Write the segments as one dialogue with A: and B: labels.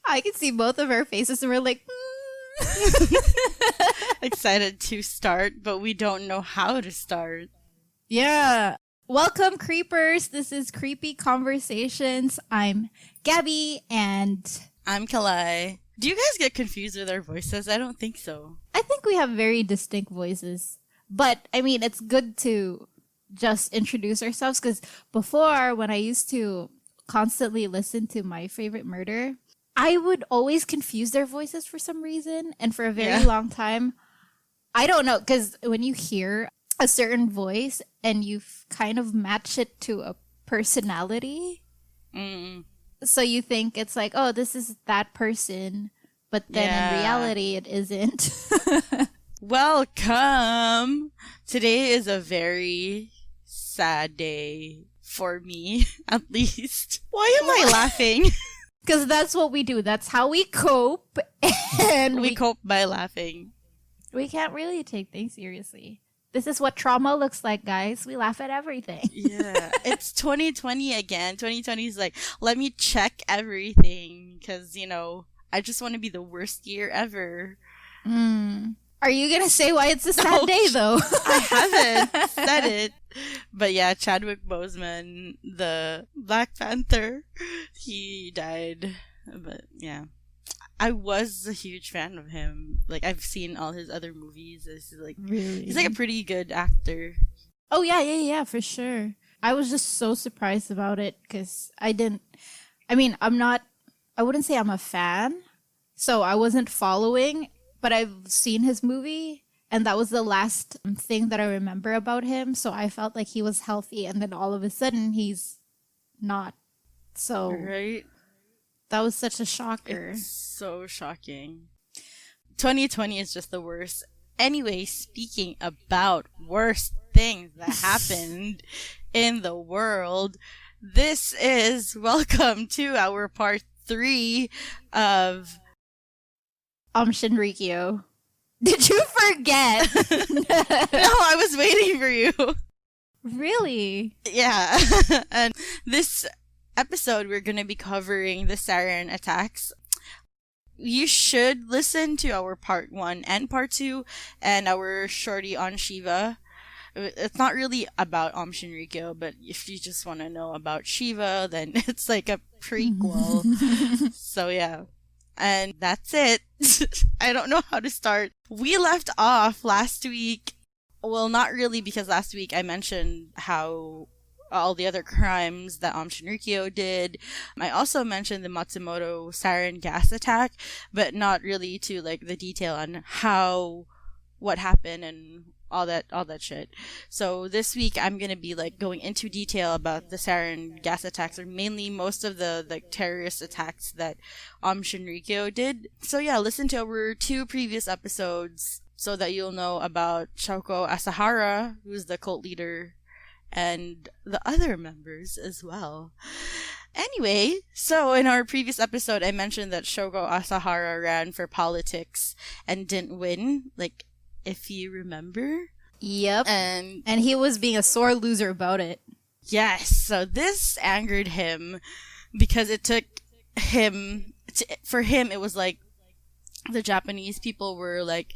A: I can see both of our faces and we're like,
B: Excited to start, but we don't know how to start.
A: Yeah. Welcome, creepers. This is Creepy Conversations. I'm Gabby and
B: I'm Kalai. Do you guys get confused with our voices? I don't think so.
A: I think we have very distinct voices. But, I mean, it's good to just introduce ourselves because before, when I used to constantly listen to My Favorite Murder, I would always confuse their voices for some reason. And for a very long time, I don't know, because when you hear a certain voice and you kind of match it to a personality, so you think it's like, oh, this is that person, but then in reality, it isn't.
B: Welcome! Today is a very sad day for me, at least. Why am I laughing?
A: Because that's what we do. That's how we cope. And
B: we cope by laughing.
A: We can't really take things seriously. This is what trauma looks like, guys. We laugh at everything.
B: Yeah. It's 2020 again. 2020 is like, let me check everything. Because, you know, I just want to be the worst year ever.
A: Are you going to say why it's a sad day, though?
B: I haven't said it. But yeah, Chadwick Boseman, the Black Panther, he died. But yeah, I was a huge fan of him. Like, I've seen all his other movies. He's like a pretty good actor.
A: Oh, yeah, for sure. I was just so surprised about it because I wouldn't say I'm a fan. So I wasn't following, but I've seen his movie. And that was the last thing that I remember about him. So I felt like he was healthy. And then all of a sudden, he's not. So
B: right?
A: That was such a shocker.
B: It's so shocking. 2020 is just the worst. Anyway, speaking about worst things that happened in the world, this is welcome to our part 3 of
A: Aum Shinrikyo. Did you forget?
B: No, I was waiting for you.
A: Really?
B: Yeah. And this episode, we're going to be covering the sarin attacks. You should listen to our part 1 and part 2 and our shorty on Shiva. It's not really about Aum Shinrikyo, but if you just want to know about Shiva, then it's like a prequel. So yeah. And that's it. I don't know how to start. We left off last week. Well, not really, because last week I mentioned how all the other crimes that Aum Shinrikyo did. I also mentioned the Matsumoto sarin gas attack, but not really to like the detail on what happened and all that shit. So this week I'm gonna be like going into detail about the sarin gas attacks, or mainly most of the like terrorist attacks that Aum Shinrikyo did. So yeah, listen to our 2 previous episodes so that you'll know about Shoko Asahara, who's the cult leader, and the other members as well. Anyway, so in our previous episode I mentioned that Shoko Asahara ran for politics and didn't win, like, if you remember.
A: Yep.
B: And
A: he was being a sore loser about it.
B: Yes. So this angered him because it took him... for him, it was like the Japanese people were like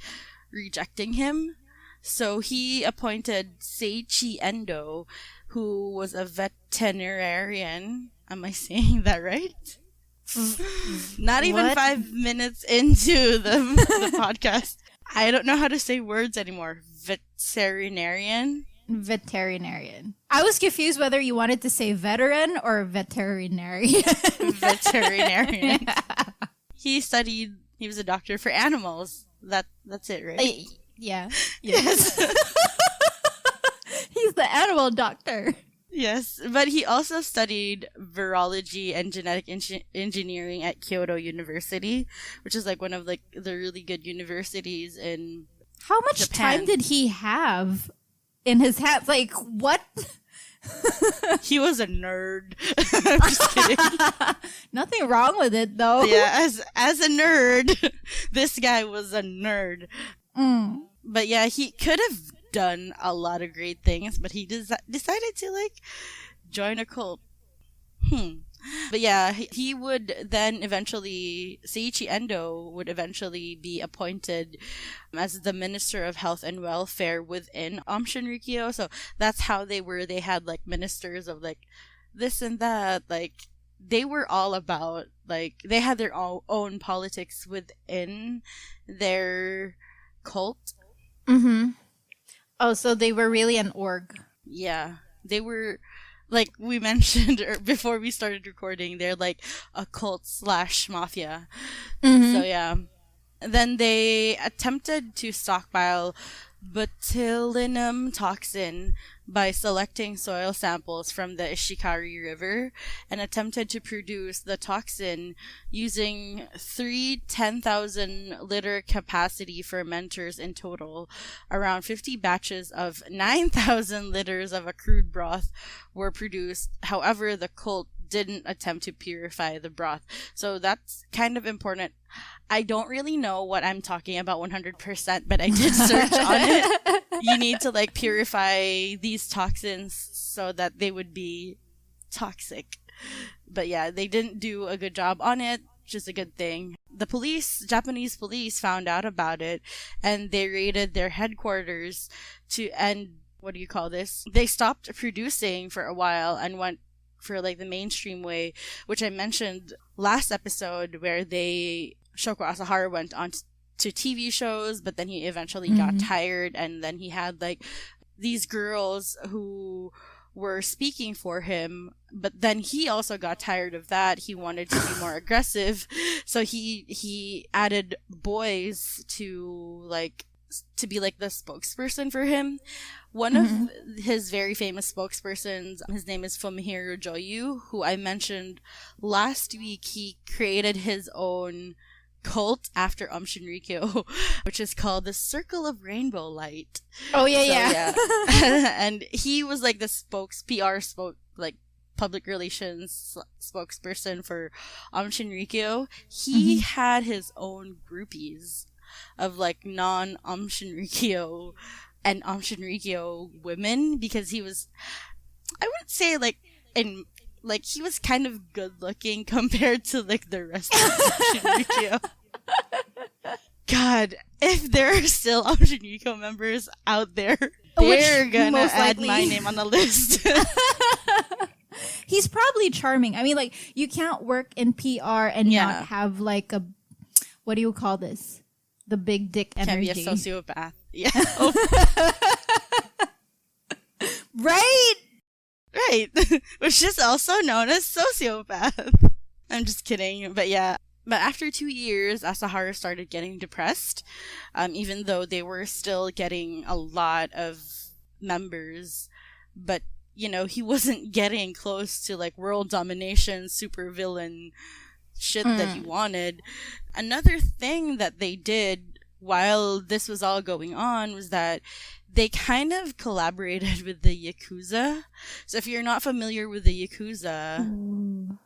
B: rejecting him. So he appointed Seiichi Endo, who was a veterinarian. Am I saying that right? Not even 5 minutes into the podcast. I don't know how to say words anymore. Veterinarian.
A: I was confused whether you wanted to say veteran or veterinarian.
B: Veterinarian. He was a doctor for animals. That's it, right?
A: Yeah.
B: Yes.
A: He's the animal doctor.
B: Yes, but he also studied virology and genetic engineering at Kyoto University, which is like one of like the really good universities in
A: How much
B: Japan.
A: time did he have in his hands? Like, what?
B: He was a nerd. I'm just kidding.
A: Nothing wrong with it, though.
B: Yeah, as a nerd, this guy was a nerd. But yeah, he could have done a lot of great things, but he decided to like join a cult. But yeah, he would then eventually, Seiichi Endo would eventually be appointed as the Minister of Health and Welfare within Aum Shinrikyo. So that's how they were. They had like ministers of like this and that. Like they were all about, like, they had their own politics within their cult.
A: Mm-hmm. Oh, so they were really an org.
B: Yeah. They were, like we mentioned before we started recording, they're like a cult / mafia.
A: Mm-hmm.
B: So yeah. Then they attempted to stockpile botulinum toxin by selecting soil samples from the Ishikari River and attempted to produce the toxin using 3 10,000 liter capacity fermenters in total. Around 50 batches of 9,000 liters of a crude broth were produced. However, the cult didn't attempt to purify the broth. So that's kind of important. I don't really know what I'm talking about 100%, but I did search on it. You need to like purify these toxins so that they would be toxic. But yeah, they didn't do a good job on it, which is a good thing. The Japanese police found out about it and they raided their headquarters to end, what do you call this? They stopped producing for a while and went for like the mainstream way, which I mentioned last episode, where Shoko Asahara went on to TV shows, but then he eventually got tired, and then he had like these girls who were speaking for him, but then he also got tired of that. He wanted to be more aggressive, so he added boys to be like the spokesperson for him. One of his very famous spokespersons, his name is Fumihiro Joyu, who I mentioned last week. He created his own cult after Aum Shinrikyo, which is called the Circle of Rainbow Light.
A: Oh yeah.
B: And he was like the public relations spokesperson for Aum Shinrikyo. He had his own groupies of like non-Aum Shinrikyo and Aum Shinrikyo women, because he was, I wouldn't say he was kind of good looking compared to like the rest of Aum Shinrikyo. God, if there are still Aum Shinrikyo members out there, they're gonna add my name on the list.
A: He's probably charming. I mean, like, you can't work in PR and not have like a, what do you call this? The big dick energy.
B: Can't be a sociopath. Yeah.
A: Right?
B: Right. Which is also known as sociopath. I'm just kidding. But yeah. But after 2 years, Asahara started getting depressed, even though they were still getting a lot of members. But, you know, he wasn't getting close to like world domination, supervillain shit that he wanted. Another thing that they did while this was all going on was that they kind of collaborated with the Yakuza. So if you're not familiar with the Yakuza...
A: Ooh,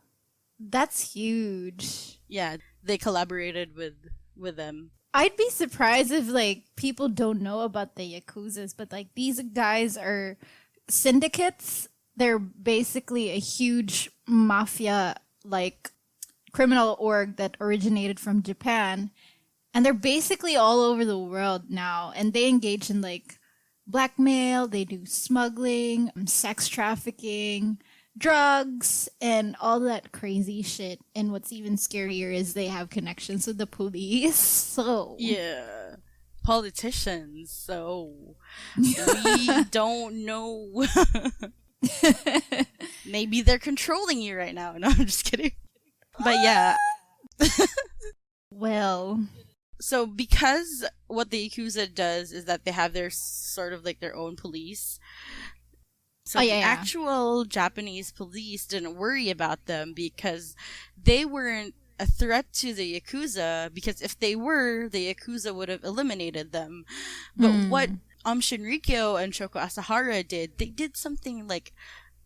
A: that's huge.
B: Yeah, they collaborated with them.
A: I'd be surprised if like people don't know about the Yakuzas, but like these guys are syndicates. They're basically a huge mafia like criminal org that originated from Japan, and they're basically all over the world now, and they engage in like blackmail, they do smuggling, sex trafficking, drugs, and all that crazy shit. And what's even scarier is they have connections with the police. So
B: yeah, politicians. So we don't know. Maybe they're controlling you right now. No, I'm just kidding. But yeah.
A: Well,
B: so because what the Yakuza does is that they have their sort of like their own police. So the actual Japanese police didn't worry about them because they weren't a threat to the Yakuza, because if they were, the Yakuza would have eliminated them. But what Aum Shinrikyo and Shoko Asahara did, they did something like,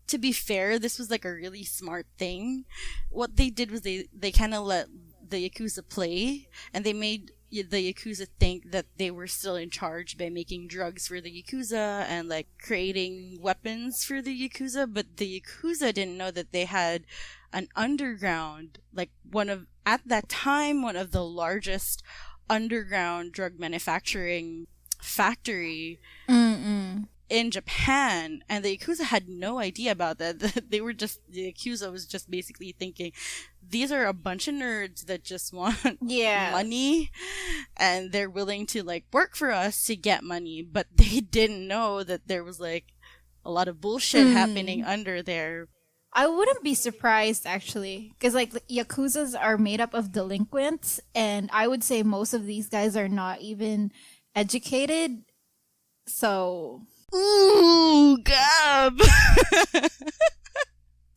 B: to be fair, this was like a really smart thing. What they did was they kind of let the Yakuza play, and they made the Yakuza think that they were still in charge by making drugs for the Yakuza and like creating weapons for the Yakuza, but the Yakuza didn't know that they had an underground, like at that time, one of the largest underground drug manufacturing factory in Japan, and the Yakuza had no idea about that. The Yakuza was just basically thinking, these are a bunch of nerds that just want money, and they're willing to like work for us to get money, but they didn't know that there was like a lot of bullshit happening under there.
A: I wouldn't be surprised, actually, because like Yakuzas are made up of delinquents, and I would say most of these guys are not even educated. So,
B: ooh, Gab.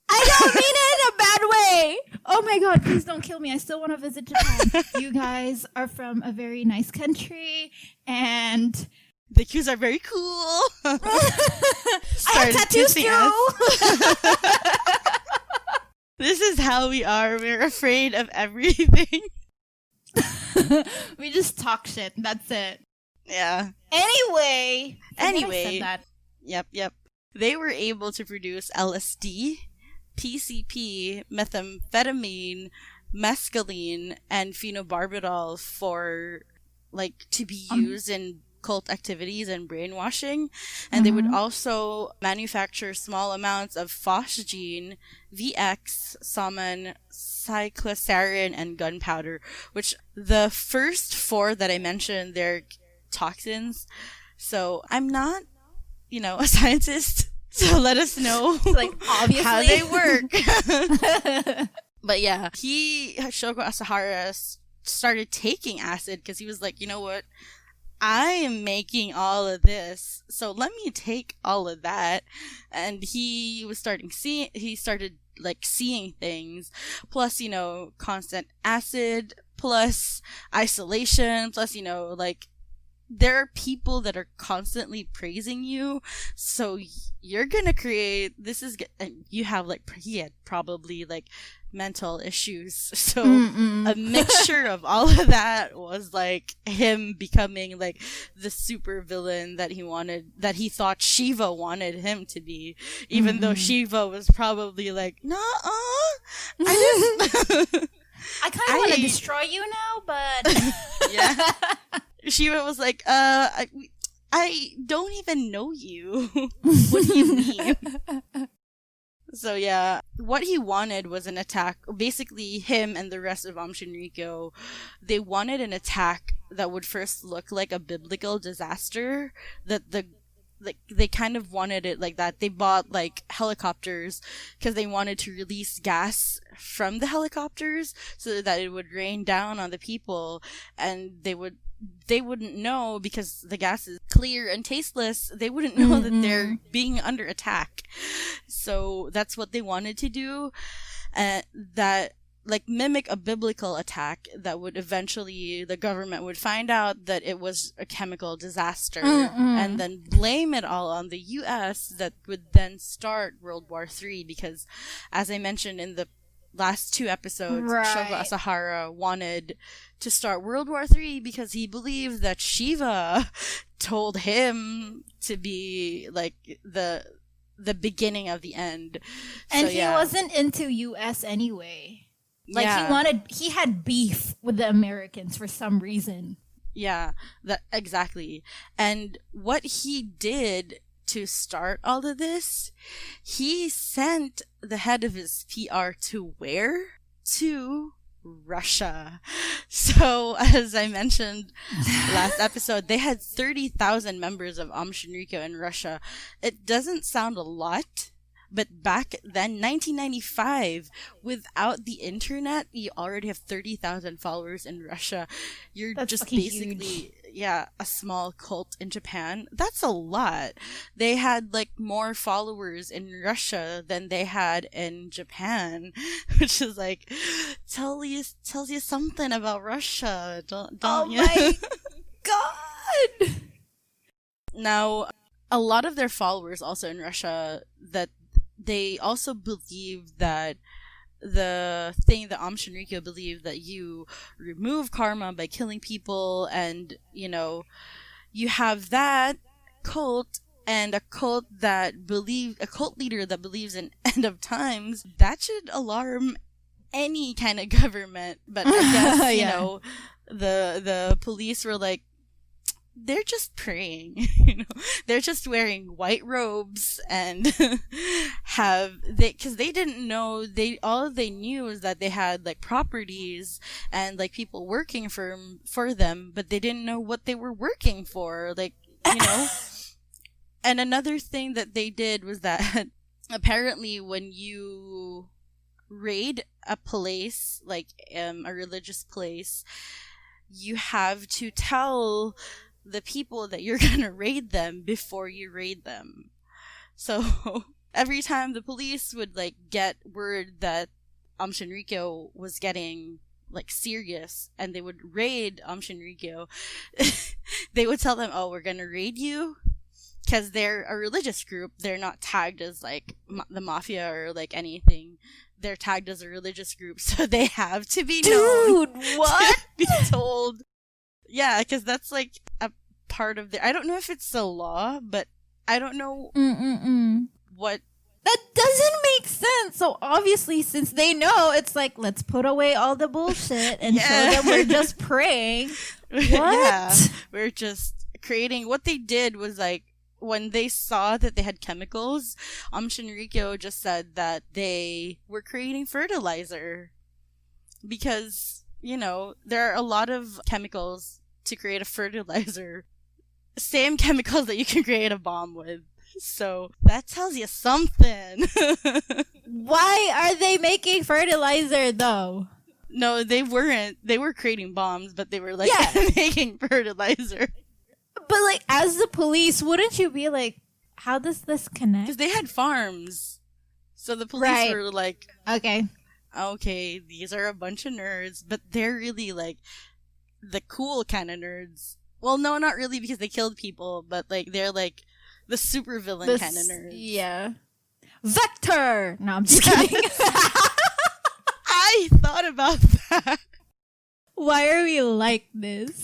A: I don't mean it in a bad way. Oh my god, please don't kill me. I still want to visit Japan. You guys are from a very nice country, and
B: the Qs are very cool.
A: I have tattoos too.
B: This is how we are. We're afraid of everything.
A: We just talk shit. That's it.
B: Yeah.
A: Anyway.
B: I said
A: that.
B: Yep. They were able to produce LSD, PCP, methamphetamine, mescaline, and phenobarbital for like to be used in cult activities and brainwashing, and they would also manufacture small amounts of phosgene, VX, saman, cyclosarin, and gunpowder, which the first four that I mentioned, they're toxins. So I'm not, a scientist, so let us know
A: like obviously
B: how they work. But yeah, Shoko Asahara started taking acid because he was like, you know what? I am making all of this, so let me take all of that. And he started seeing things, plus, constant acid, plus isolation, plus, there are people that are constantly praising you, so you're gonna create, he had probably mental issues, so a mixture of all of that was him becoming the super villain that he thought Shiva wanted him to be, even though Shiva was probably nah,
A: I kind of want to destroy you now, but
B: yeah. Shiva was I don't even know you. What do you mean? So yeah, what he wanted was an attack. Basically, him and the rest of Aum Shinrikyo, they wanted an attack that would first look like a biblical disaster. They kind of wanted it like that. They bought helicopters because they wanted to release gas from the helicopters so that it would rain down on the people, and they wouldn't know because the gas is clear and tasteless. They wouldn't know that they're being under attack. So that's what they wanted to do. That mimic a biblical attack that would eventually the government would find out that it was a chemical disaster and then blame it all on the US, that would then start World War III, because as I mentioned in the last two episodes, Shogo Asahara wanted to start World War III because he believed that Shiva told him to be the beginning of the end.
A: And he wasn't into US anyway. He had beef with the Americans for some reason.
B: Yeah, exactly. And what he did to start all of this, he sent the head of his PR to where? To Russia. So, as I mentioned last episode, they had 30,000 members of Aum Shinrikyo in Russia. It doesn't sound a lot, but back then, 1995, without the internet, you already have 30,000 followers in Russia. That's just basically huge. A small cult in Japan. That's a lot. They had more followers in Russia than they had in Japan, which is tells you something about Russia. Don't you?
A: My god!
B: Now, a lot of their followers also in Russia, that they also believe that the thing that Aum Shinrikyo believed, that you remove karma by killing people, and you have that cult, and a cult leader that believes in end of times, that should alarm any kind of government. But I guess,
A: Yeah.
B: The police were like, they're just praying, they're just wearing white robes and because they didn't know, all they knew is that they had like properties and like people working for them, but they didn't know what they were working for, like, And another thing that they did was that apparently when you raid a place, like a religious place, you have to tell the people that you're gonna raid them before you raid them. So every time the police would like get word that Aum Shinrikyo was getting like serious and they would raid Aum Shinrikyo, they would tell them, oh, we're gonna raid you, because they're a religious group. They're not tagged as like the mafia or like anything. They're tagged as a religious group, so they have to be known.
A: Dude, what?
B: To be told. Yeah, because that's like a part of I don't know if it's the law, but I don't know what.
A: That doesn't make sense. So obviously, since they know, it's like, let's put away all the bullshit and show them we're just praying. What?
B: Yeah, we're just creating. What they did was like, when they saw that they had chemicals, Aum Shinrikyo just said that they were creating fertilizer. Because, there are a lot of chemicals to create a fertilizer. Same chemicals that you can create a bomb with. So that tells you something.
A: Why are they making fertilizer though?
B: No, they weren't. They were creating bombs, but they were like making fertilizer.
A: But like, as the police, wouldn't you be like, how does this connect?
B: Because they had farms. So the police were like, okay, these are a bunch of nerds, but they're really like the cool kind of nerds. Well, no, not really, because they killed people, but like they're like the super villain kind of nerds.
A: Yeah. Vector! No, I'm just kidding.
B: I thought about that.
A: Why are we like this?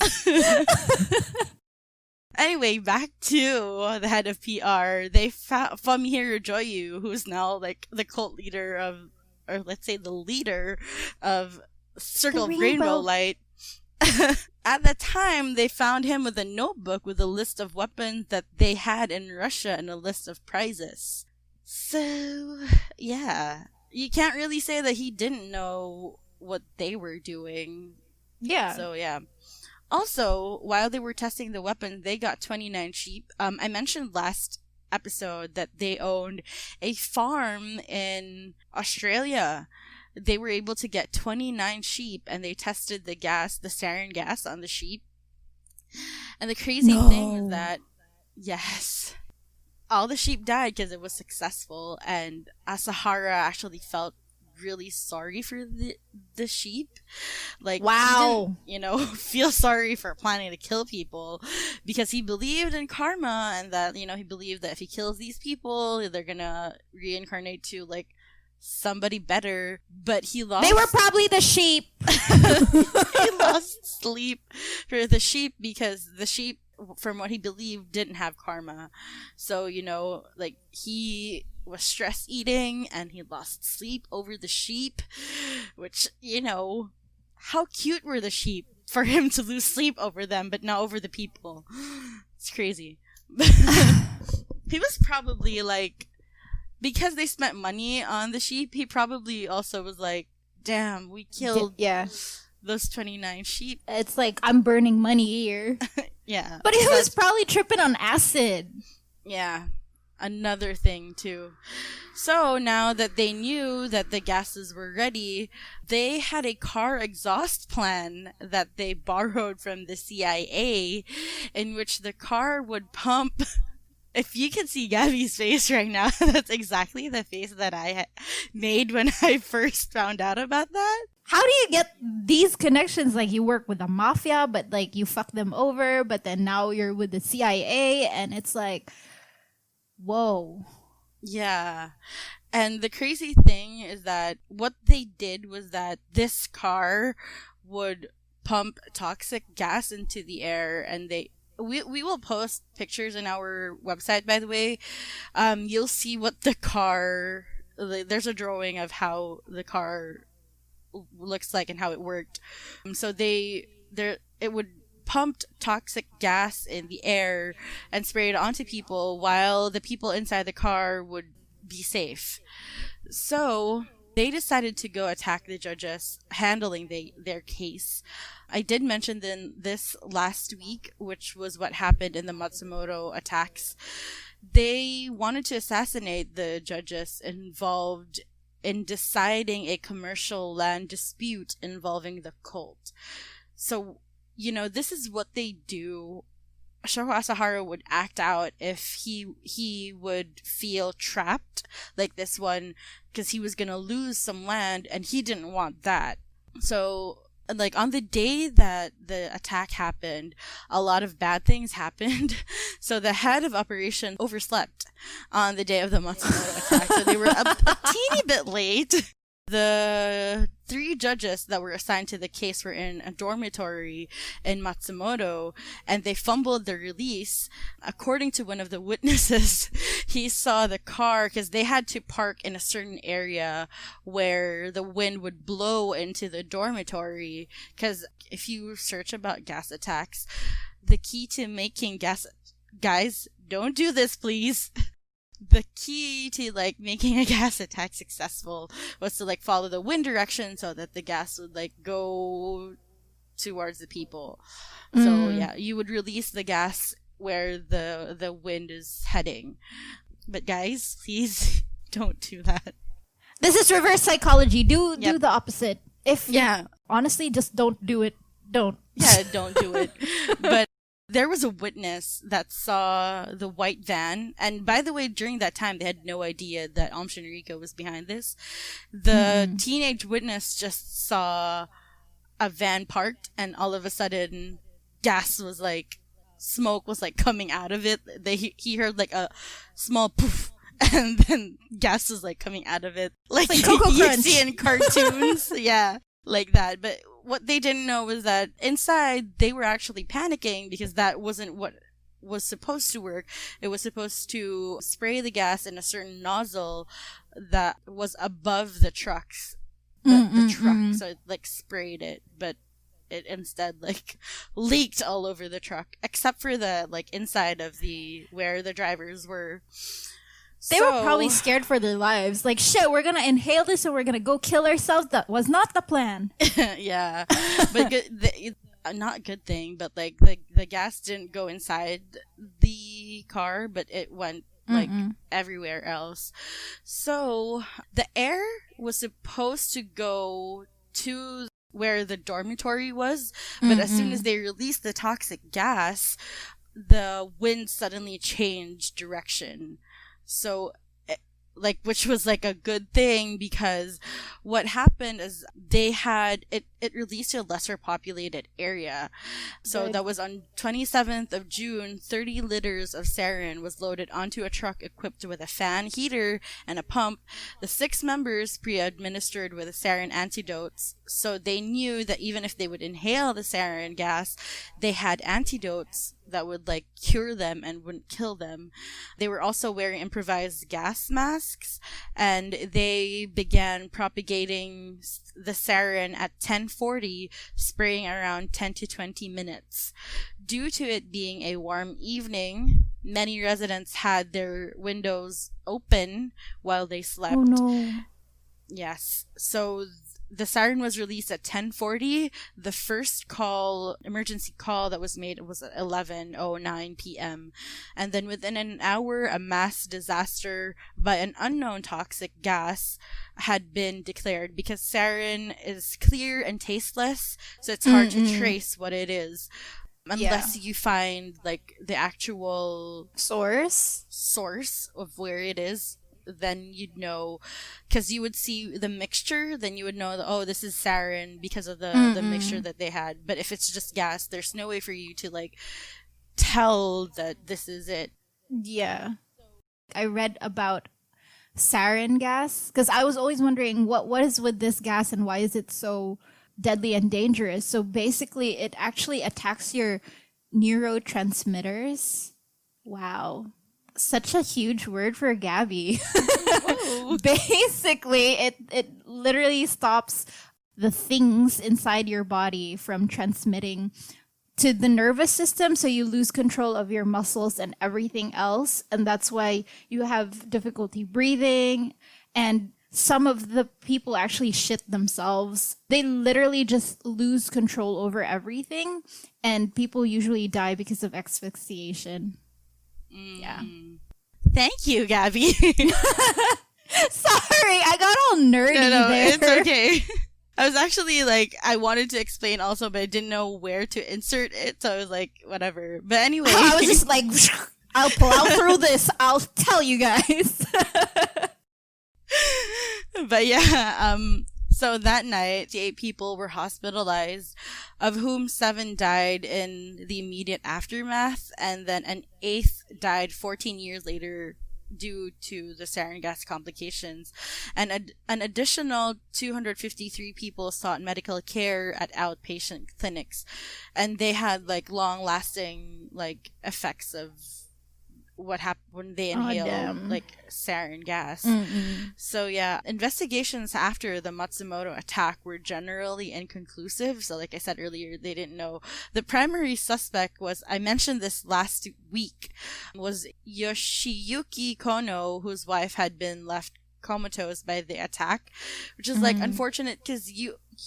B: Anyway, back to the head of PR. They found Fumihiro Joyu, who's now like the cult leader of, or let's say the leader of Circle of Rainbow Light. At the time, they found him with a notebook with a list of weapons that they had in Russia and a list of prizes. So, yeah. You can't really say that he didn't know what they were doing.
A: Yeah.
B: So, yeah. Also, while they were testing the weapon, they got 29 sheep. I mentioned last episode that they owned a farm in Australia. They were able to get 29 sheep, and they tested the sarin gas on the sheep. And the crazy thing is that, yes, all the sheep died because it was successful, and Asahara actually felt really sorry for the sheep. Like,
A: wow.
B: He didn't, feel sorry for planning to kill people, because he believed in karma, and that, he believed that if he kills these people, they're gonna reincarnate to, like, somebody better. But he lost...
A: They were probably the sheep!
B: He lost sleep for the sheep, because the sheep, from what he believed, didn't have karma. So, like, he was stress eating and he lost sleep over the sheep, which, how cute were the sheep for him to lose sleep over them, but not over the people? It's crazy. He was probably like, because they spent money on the sheep, he probably also was like, damn, we killed those 29 sheep.
A: It's like, I'm burning money here.
B: Yeah.
A: But he was probably tripping on acid.
B: Yeah. Another thing, too. So, now that they knew that the gases were ready, they had a car exhaust plan that they borrowed from the CIA, in which the car would pump... If you can see Gabby's face right now, that's exactly the face that I made when I first found out about that.
A: How do you get these connections? Like, you work with the mafia, but like you fuck them over, but then now you're with the CIA, and it's like, whoa.
B: Yeah. And the crazy thing is that what they did was that this car would pump toxic gas into the air, and we will post pictures in our website, by the way. You'll see what the car, there's a drawing of how the car looks like and how it worked. So it would pumped toxic gas in the air and sprayed onto people while the people inside the car would be safe. So they decided to go attack the judges handling their case. I did mention this last week, which was what happened in the Matsumoto attacks. They wanted to assassinate the judges involved in deciding a commercial land dispute involving the cult. So, this is what they do. Shoho Asahara would act out if he would feel trapped like this one, because he was going to lose some land and he didn't want that. So, like, on the day that the attack happened, a lot of bad things happened. So the head of operation overslept on the day of the Matsumoto attack. So they were a teeny bit late. The 3 judges that were assigned to the case were in a dormitory in Matsumoto, and they fumbled the release. According to one of the witnesses, he saw the car, because they had to park in a certain area where the wind would blow into the dormitory. Because if you search about gas attacks, the key to making gas... Guys, don't do this, please. The key to making a gas attack successful was to follow the wind direction so that the gas would go towards the people. So yeah, you would release the gas where the wind is heading. But guys, please don't do that.
A: This is reverse psychology. Do the opposite. Honestly, just don't do it. Don't.
B: Yeah, don't do it. But there was a witness that saw the white van, and by the way, during that time, they had no idea that Aum Shinrikyo was behind this. The teenage witness just saw a van parked, and all of a sudden, gas was smoke was coming out of it. He heard a small poof, and then gas was coming out of it, like
A: Cocoa
B: you
A: Crunch.
B: see in cartoons. Yeah, like that. But what they didn't know was that inside they were actually panicking, because that wasn't what was supposed to work. It was supposed to spray the gas in a certain nozzle that was above the trucks. The truck, so it sprayed it, but it instead leaked all over the truck, except for the inside of where the drivers were.
A: They were probably scared for their lives. Shit, we're gonna inhale this and we're gonna go kill ourselves. That was not the plan.
B: Yeah, but not a good thing. But the gas didn't go inside the car, but it went everywhere else. So the air was supposed to go to where the dormitory was, but as soon as they released the toxic gas, the wind suddenly changed direction. So, which was a good thing, because what happened is they had it released to a lesser populated area. So that was on 27th of June, 30 liters of sarin was loaded onto a truck equipped with a fan, heater, and a pump. The 6 members pre-administered with sarin antidotes, so they knew that even if they would inhale the sarin gas, they had antidotes that would cure them and wouldn't kill them. They were also wearing improvised gas masks, and they began propagating the sarin at 10:40, spraying around 10 to 20 minutes. Due to it being a warm evening, many residents had their windows open while they slept.
A: Oh no.
B: Yes. So the siren was released at 10:40. The first emergency call that was made was at 11:09 p.m. And then within an hour, a mass disaster by an unknown toxic gas had been declared, because sarin is clear and tasteless, so it's hard to trace what it is. Unless you find the actual source of where it is, then you'd know, because you would see the mixture, then you would know that, oh, this is sarin because of the mixture that they had. But if it's just gas, there's no way for you to tell that this is it.
A: Yeah. I read about sarin gas, because I was always wondering what is with this gas and why is it so deadly and dangerous. So basically it actually attacks your neurotransmitters. Wow. Such a huge word for Gabby. Basically, it literally stops the things inside your body from transmitting to the nervous system, so you lose control of your muscles and everything else, and that's why you have difficulty breathing, and some of the people actually shit themselves. They literally just lose control over everything, and people usually die because of asphyxiation. Yeah.
B: Thank you, Gabby.
A: Sorry, I got all nerdy there.
B: It's okay. I was actually like, I wanted to explain also, but I didn't know where to insert it, so I was like, whatever. But anyway.
A: I was just like, I'll plow through this. I'll tell you guys.
B: But yeah, so that night, 8 people were hospitalized, of whom 7 died in the immediate aftermath, and then an 8th died 14 years later due to the sarin gas complications, and an additional 253 people sought medical care at outpatient clinics, and they had like long-lasting like effects of what happened when they inhale like sarin gas. So yeah, investigations after the Matsumoto attack were generally inconclusive. So like I said earlier, they didn't know. The primary suspect was, I mentioned this last week, was Yoshiyuki Kono, whose wife had been left comatose by the attack, which is like unfortunate because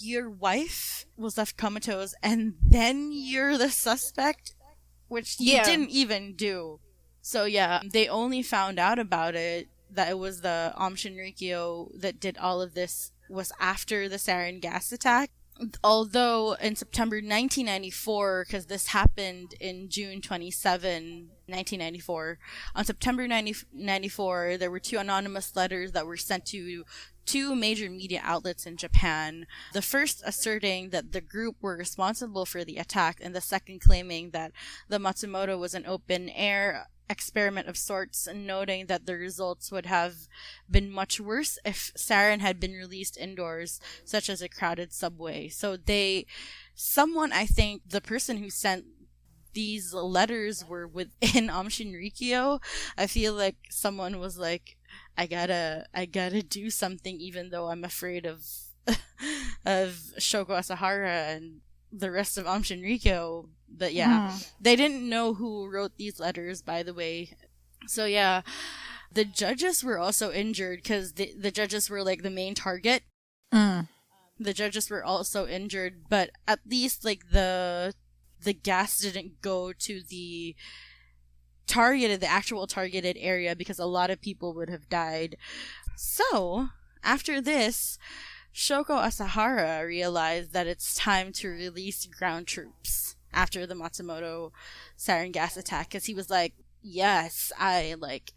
B: your wife was left comatose and then you're the suspect, which you didn't even do. So yeah, they only found out about it, that it was the Aum Shinrikyo that did all of this, was after the sarin gas attack. Although in September 1994, because this happened in June 27, 1994, on September 1994, there were 2 anonymous letters that were sent to 2 major media outlets in Japan. The first asserting that the group were responsible for the attack, and the second claiming that the Matsumoto was an open-air experiment of sorts, and noting that the results would have been much worse if sarin had been released indoors, such as a crowded subway. So someone, I think the person who sent these letters were within Aum Shinrikyo. I feel like someone was like, I gotta do something, even though I'm afraid of Shoko Asahara and the rest of Aum Shinrikyo. But yeah, they didn't know who wrote these letters, by the way. So yeah, the judges were also injured because the judges were like the main target. The judges were also injured, but at least like the gas didn't go to the actual targeted area, because a lot of people would have died. So after this, Shoko Asahara realized that it's time to release ground troops after the Matsumoto sarin gas attack, because he was like, yes, I like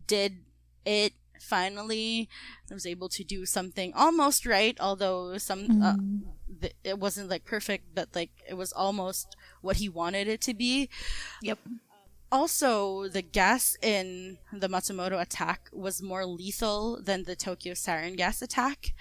B: did it finally. I was able to do something almost right, although it wasn't like perfect, but like it was almost what he wanted it to be.
A: Yep.
B: Also, the gas in the Matsumoto attack was more lethal than the Tokyo sarin gas attack,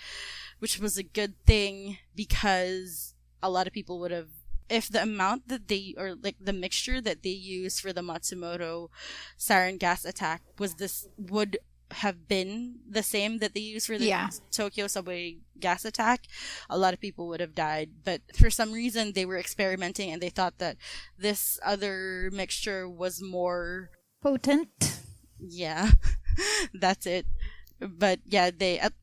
B: which was a good thing, because a lot of people would have, if the amount that they, or like the mixture that they used for the Matsumoto sarin gas attack would have been the same that they used for the Tokyo Subway gas attack, a lot of people would have died. But for some reason, they were experimenting and they thought that this other mixture was more
A: potent.
B: Yeah, that's it. But yeah, they at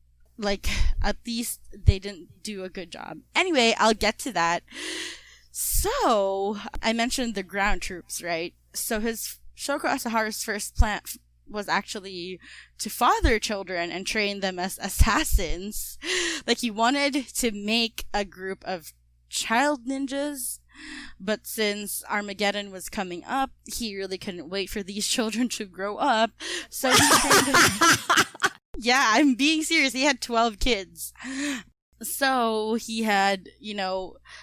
B: least they didn't do a good job. Anyway, I'll get to that. So I mentioned the ground troops, right? So Shoko Asahara's first plan was actually to father children and train them as assassins. Like, he wanted to make a group of child ninjas, but since Armageddon was coming up, he really couldn't wait for these children to grow up. So he trained them. Yeah, I'm being serious. He had 12 kids. So he had,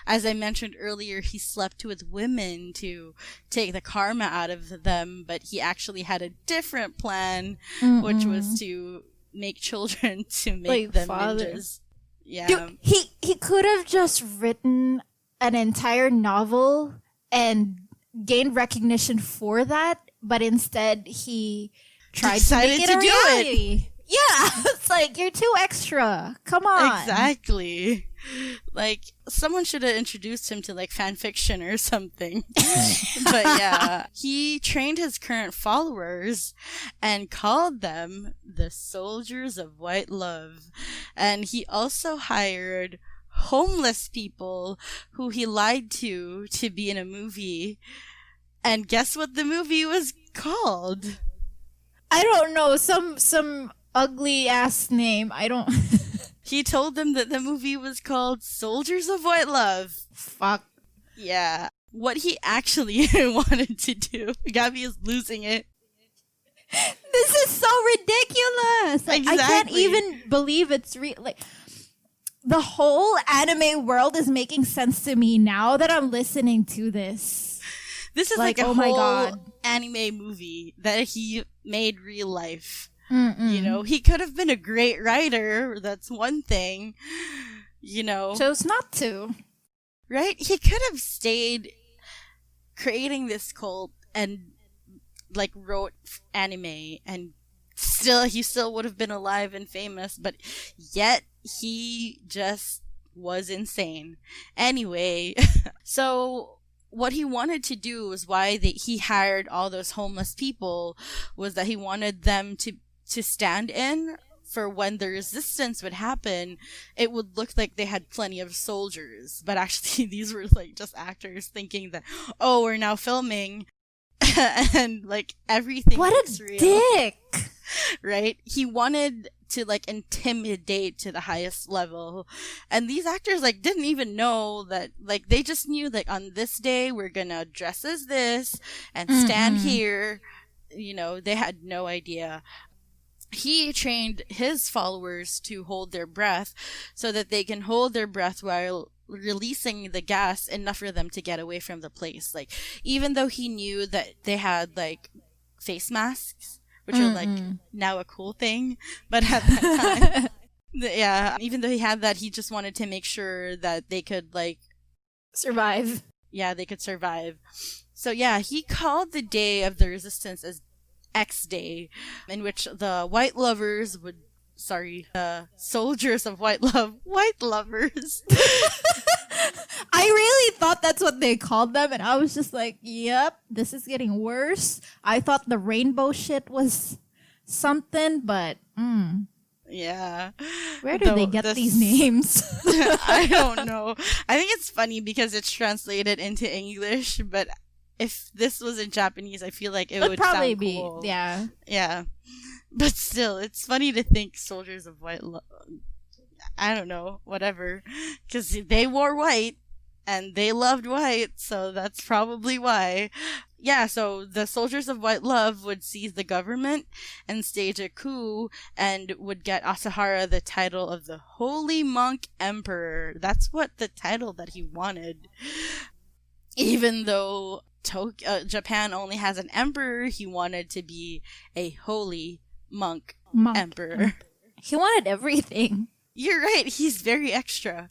B: as I mentioned earlier, he slept with women to take the karma out of them, but he actually had a different plan, which was to make children to make them ninjas. Yeah.
A: Dude, he could have just written an entire novel and gained recognition for that, but instead he tried to
B: Decided
A: make it
B: to
A: a
B: do
A: reality. Yeah, it's like, you're too extra. Come on.
B: Exactly. Like, someone should have introduced him to, like, fan fiction or something. But yeah, he trained his current followers and called them the Soldiers of White Love. And he also hired homeless people who he lied to be in a movie. And guess what the movie was called?
A: I don't know, some ugly ass name. I don't.
B: He told them that the movie was called Soldiers of White Love.
A: Fuck.
B: Yeah. What he actually wanted to do. Gabby is losing it.
A: This is so ridiculous. Like,
B: Exactly.
A: I can't even believe it's real. Like, the whole anime world is making sense to me now that I'm listening to this.
B: This is like a
A: oh my
B: whole
A: God.
B: anime movie that he made real life.
A: Mm-mm.
B: You know, he could have been a great writer. That's one thing. You know.
A: Chose not to.
B: Right? He could have stayed creating this cult and, like, wrote anime, and he still would have been alive and famous, but yet he just was insane. Anyway, so what he wanted to do was why he hired all those homeless people was that he wanted them to stand in for when the resistance would happen. It would look like they had plenty of soldiers, but actually these were like just actors thinking that, oh, we're now filming and like everything
A: What
B: looks
A: a
B: real.
A: dick.
B: Right? He wanted to like intimidate to the highest level, and these actors like didn't even know that. Like, they just knew like on this day we're gonna dress as this and stand here. You know, they had no idea. He trained his followers to hold their breath so that they can hold their breath while releasing the gas enough for them to get away from the place. Like, even though he knew that they had like face masks, which are like now a cool thing, but at that time, yeah, even though he had that, he just wanted to make sure that they could like
A: Survive.
B: Yeah, they could survive. So yeah, he called the day of the resistance as X Day, in which the white lovers would soldiers of white lovers.
A: I really thought that's what they called them, and I was just like, yep, this is getting worse. I thought the rainbow shit was something, but
B: Yeah.
A: where do they get these names?
B: I don't know. I think it's funny because it's translated into English, but if this was in Japanese, I feel like it would
A: probably
B: sound
A: be
B: cool.
A: yeah.
B: Yeah. But still, it's funny to think Soldiers of White I don't know, whatever. Because they wore white, and they loved white, so that's probably why. Yeah, so the Soldiers of White Love would seize the government and stage a coup and would get Asahara the title of the Holy Monk Emperor. That's what the title that he wanted. Even though Japan only has an emperor, he wanted to be a holy monk emperor.
A: He wanted everything.
B: You're right, he's very extra.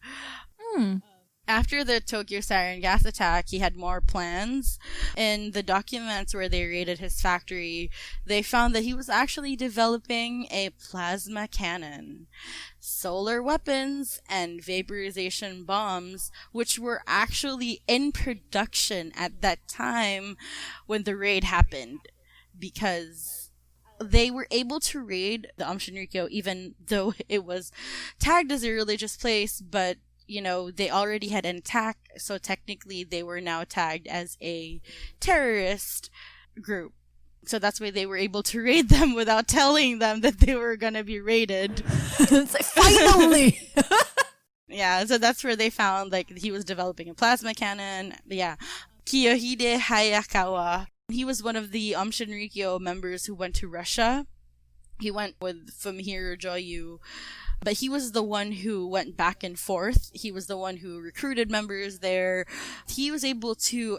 B: After the Tokyo sarin gas attack, he had more plans. In the documents where they raided his factory, they found that he was actually developing a plasma cannon, solar weapons, and vaporization bombs, which were actually in production at that time when the raid happened, because they were able to raid the Aum Shinrikyo even though it was tagged as a religious place, but you know, they already had an attack, so technically they were now tagged as a terrorist group. So that's why they were able to raid them without telling them that they were gonna be raided.
A: It's like, finally!
B: Yeah, so that's where they found, like, he was developing a plasma cannon. Yeah. Kiyohide Hayakawa, he was one of the Aum Shinrikyo members who went to Russia. He went with Fumihiro Joyu, but he was the one who went back and forth. He was the one who recruited members there. He was able to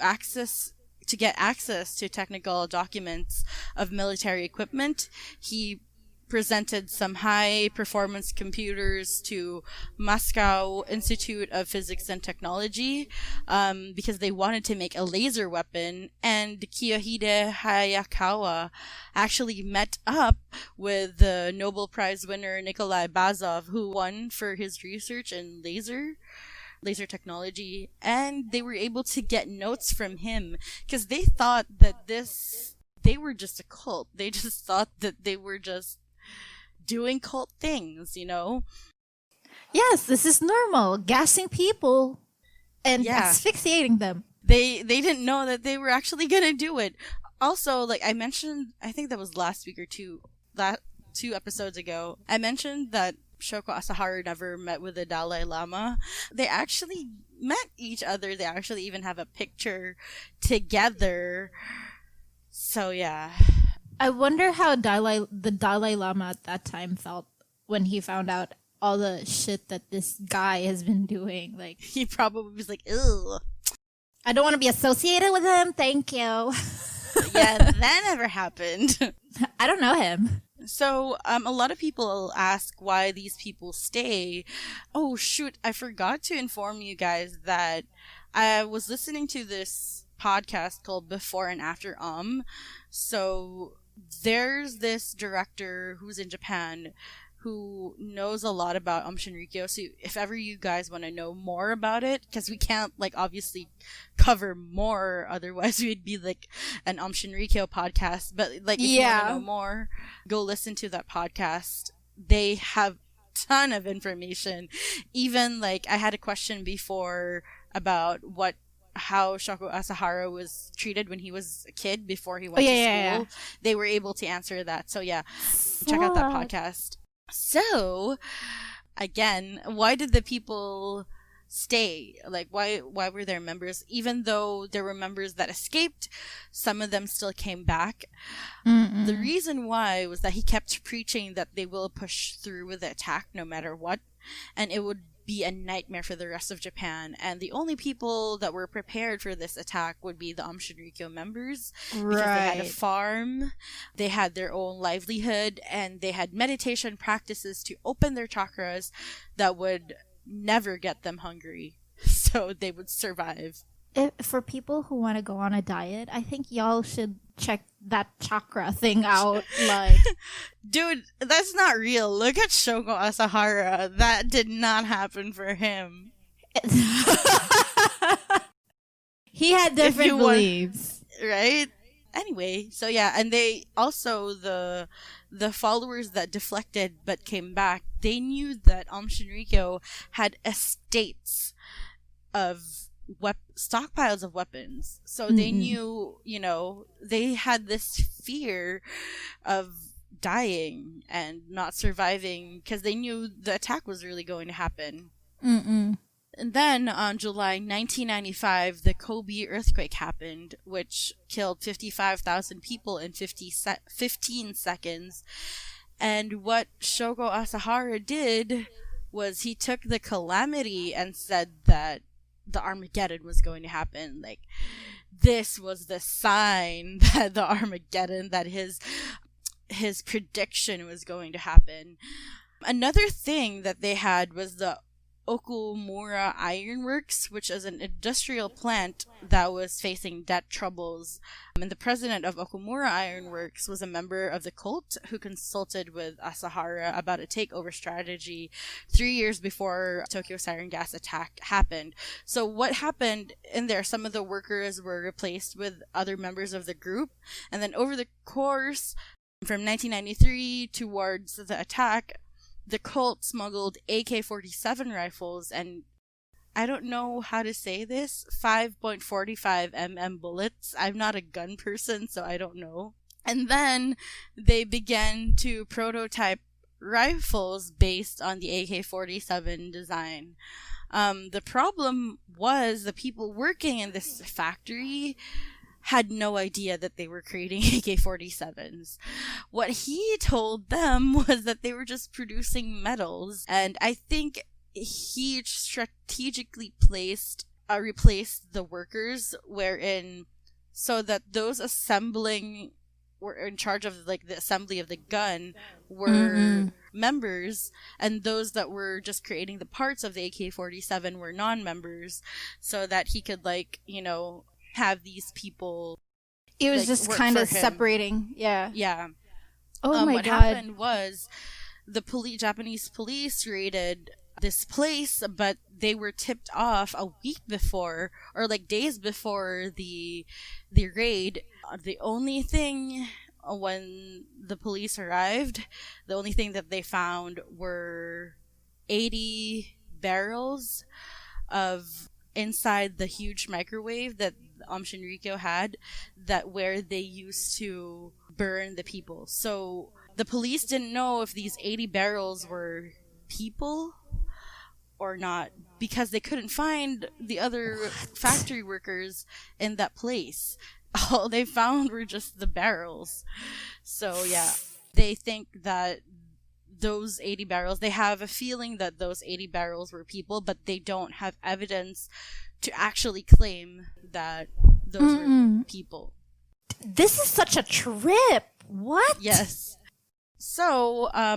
B: get access to technical documents of military equipment. He presented some high performance computers to Moscow Institute of Physics and Technology because they wanted to make a laser weapon. And Kiyohide Hayakawa actually met up with the Nobel Prize winner Nikolai Bazov, who won for his research in laser technology, and they were able to get notes from him because they thought that they were just a cult. They just thought that they were just doing cult things, you know?
A: Yes, this is normal. Gassing people and asphyxiating them.
B: They didn't know that they were actually gonna do it. Also, like I mentioned, I think that was last week or two episodes ago, I mentioned that Shoko Asahara never met with the Dalai Lama. They actually met each other. They actually even have a picture together. So yeah.
A: I wonder how the Dalai Lama at that time felt when he found out all the shit that this guy has been doing. Like,
B: he probably was like, "Ew,
A: I don't want to be associated with him. Thank you."
B: Yeah, that never happened.
A: I don't know him.
B: So, a lot of people ask why these people stay. Oh, shoot, I forgot to inform you guys that I was listening to this podcast called Before and After So, there's this director who's in Japan who knows a lot about Aum Shinrikyo. So if ever you guys want to know more about it, because we can't, like, obviously cover more, otherwise we'd be like an Aum Shinrikyo podcast. But, like, if you want to know more, go listen to that podcast. They have ton of information. Even, like, I had a question before about how Shoko Asahara was treated when he was a kid before he went to school. Yeah. They were able to answer that. So yeah, check out that podcast. So, again, why did the people stay? Like, why were there members? Even though there were members that escaped, some of them still came back. Mm-mm. The reason why was that he kept preaching that they will push through with the attack no matter what, and it would be a nightmare for the rest of Japan, and the only people that were prepared for this attack would be the Aum Shinrikyo members, because they had a farm, they had their own livelihood, and they had meditation practices to open their chakras that would never get them hungry, so they would survive.
A: For people who want to go on a diet, I think y'all should check that chakra thing out. Like,
B: dude, that's not real. Look at Shoko Asahara. That did not happen for him.
A: He had different beliefs,
B: right? Anyway, so yeah, and they also the followers that deflected but came back, they knew that Aum Shinrikyo had estates of stockpiles of weapons, so they knew, you know, they had this fear of dying and not surviving because they knew the attack was really going to happen. And then on July 1995, the Kobe earthquake happened, which killed 55,000 people in 15 seconds. And what Shoko Asahara did was he took the calamity and said that the Armageddon was going to happen. Like, this was the sign that the Armageddon, that his prediction was going to happen. Another thing that they had was the Okumura Ironworks, which is an industrial plant that was facing debt troubles. And the president of Okumura Ironworks was a member of the cult who consulted with Asahara about a takeover strategy 3 years before Tokyo sarin gas attack happened. So what happened in there, some of the workers were replaced with other members of the group. And then over the course from 1993 towards the attack, the cult smuggled AK-47 rifles and, I don't know how to say this, 5.45 mm bullets. I'm not a gun person, so I don't know. And then they began to prototype rifles based on the AK-47 design. The problem was the people working in this factory had no idea that they were creating AK-47s. What he told them was that they were just producing metals, and I think he strategically replaced the workers so that those assembling were in charge of like the assembly of the gun were members, and those that were just creating the parts of the AK-47 were non-members, so that he could like, you know, have these people.
A: It was
B: like,
A: just
B: work
A: kind
B: for
A: of
B: him.
A: separating. Yeah.
B: Yeah.
A: Oh my
B: what
A: God.
B: happened was the Japanese police raided this place, but they were tipped off a week before, or like days before the raid. The only thing, when the police arrived, the only thing that they found were 80 barrels of inside the huge microwave that Aum Shinrikyo had, that where they used to burn the people. So the police didn't know if these 80 barrels were people or not, because they couldn't find the other factory workers in that place. All they found were just the barrels. So yeah, they think that those 80 barrels, they have a feeling that those 80 barrels were people, but they don't have evidence to actually claim that those were people.
A: This is such a trip. What?
B: Yes. So, I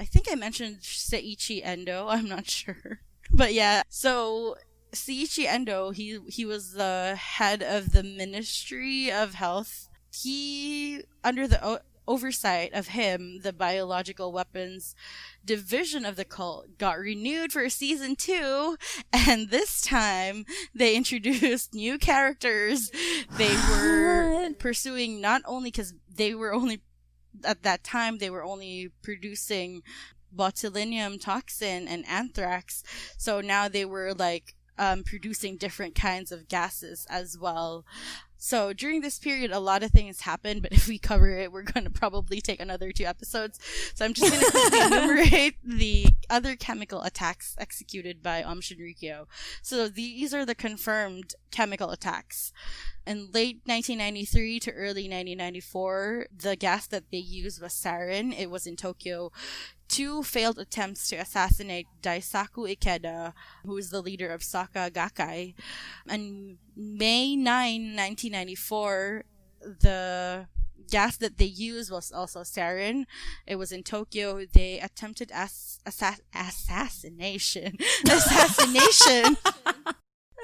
B: think I mentioned Seiichi Endo, I'm not sure. But yeah, so Seiichi Endo, he was the head of the Ministry of Health. He, under the oversight of him, the biological weapons division of the cult got renewed for season 2, and this time they introduced new characters. They were pursuing, not only because they were only, at that time, they were only producing botulinum toxin and anthrax, so now they were like producing different kinds of gases as well. So during this period, a lot of things happened, but if we cover it, we're going to probably take another 2 episodes. So I'm just going to quickly enumerate the other chemical attacks executed by Aum Shinrikyo. So these are the confirmed chemical attacks. In late 1993 to early 1994, the gas that they used was sarin. It was in Tokyo. 2 failed attempts to assassinate Daisaku Ikeda, who is the leader of Saka Gakkai. On May 9, 1994, the gas that they used was also sarin. It was in Tokyo. They attempted assassination.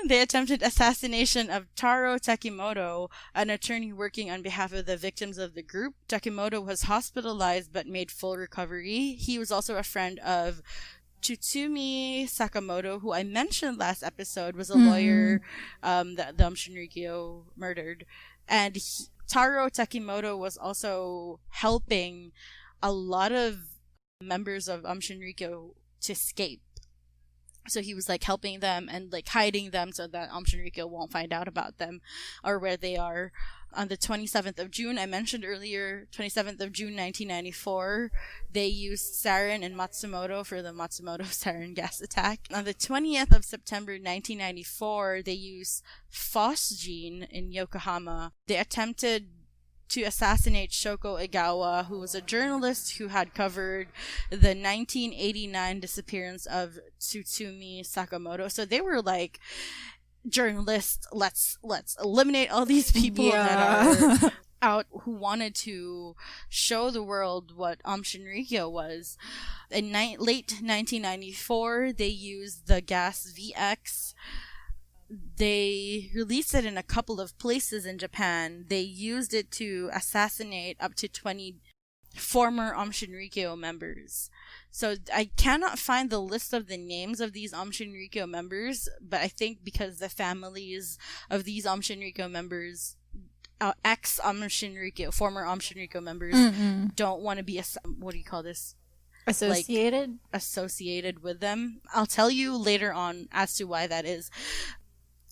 B: They attempted assassination of Taro Takimoto, an attorney working on behalf of the victims of the group. Takimoto was hospitalized but made full recovery. He was also a friend of Tsutsumi Sakamoto, who I mentioned last episode, was a lawyer that Aum Shinrikyo murdered. And Taro Takimoto was also helping a lot of members of Aum Shinrikyo to escape. So he was like helping them and like hiding them so that Aum Shinrikyo won't find out about them or where they are. On the 27th of June, I mentioned earlier, 27th of June 1994, they used sarin and Matsumoto for the Matsumoto sarin gas attack. On the 20th of September 1994, they used phosgene in Yokohama. They attempted to assassinate Shoko Egawa, who was a journalist who had covered the 1989 disappearance of Tsutsumi Sakamoto. So they were like, journalists, let's eliminate all these people that are out who wanted to show the world what Aum Shinrikyo was. In late 1994, they used the gas VX. They released it in a couple of places in Japan. They used it to assassinate up to 20 former Aum Shinrikyo members. So I cannot find the list of the names of these Aum Shinrikyo members, but I think because the families of these Aum Shinrikyo members, ex-Aum Shinrikyo, former Aum Shinrikyo members, don't want to be, what do you call this?
A: Associated?
B: Like, associated with them. I'll tell you later on as to why that is.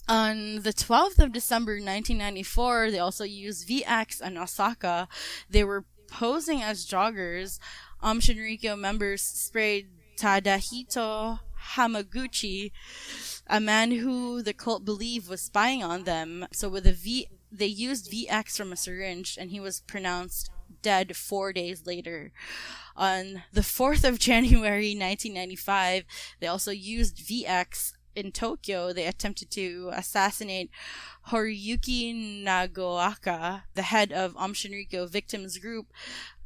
B: On the 12th of December 1994, they also used VX in Osaka. They were posing as joggers. Aum Shinrikyo members sprayed Tadahito Hamaguchi, a man who the cult believed was spying on them. So with they used VX from a syringe, and he was pronounced dead 4 days later. On the 4th of January 1995, they also used VX in Tokyo, they attempted to assassinate Horiyuki Nagaoka, the head of Aum Shinrikyo victims group.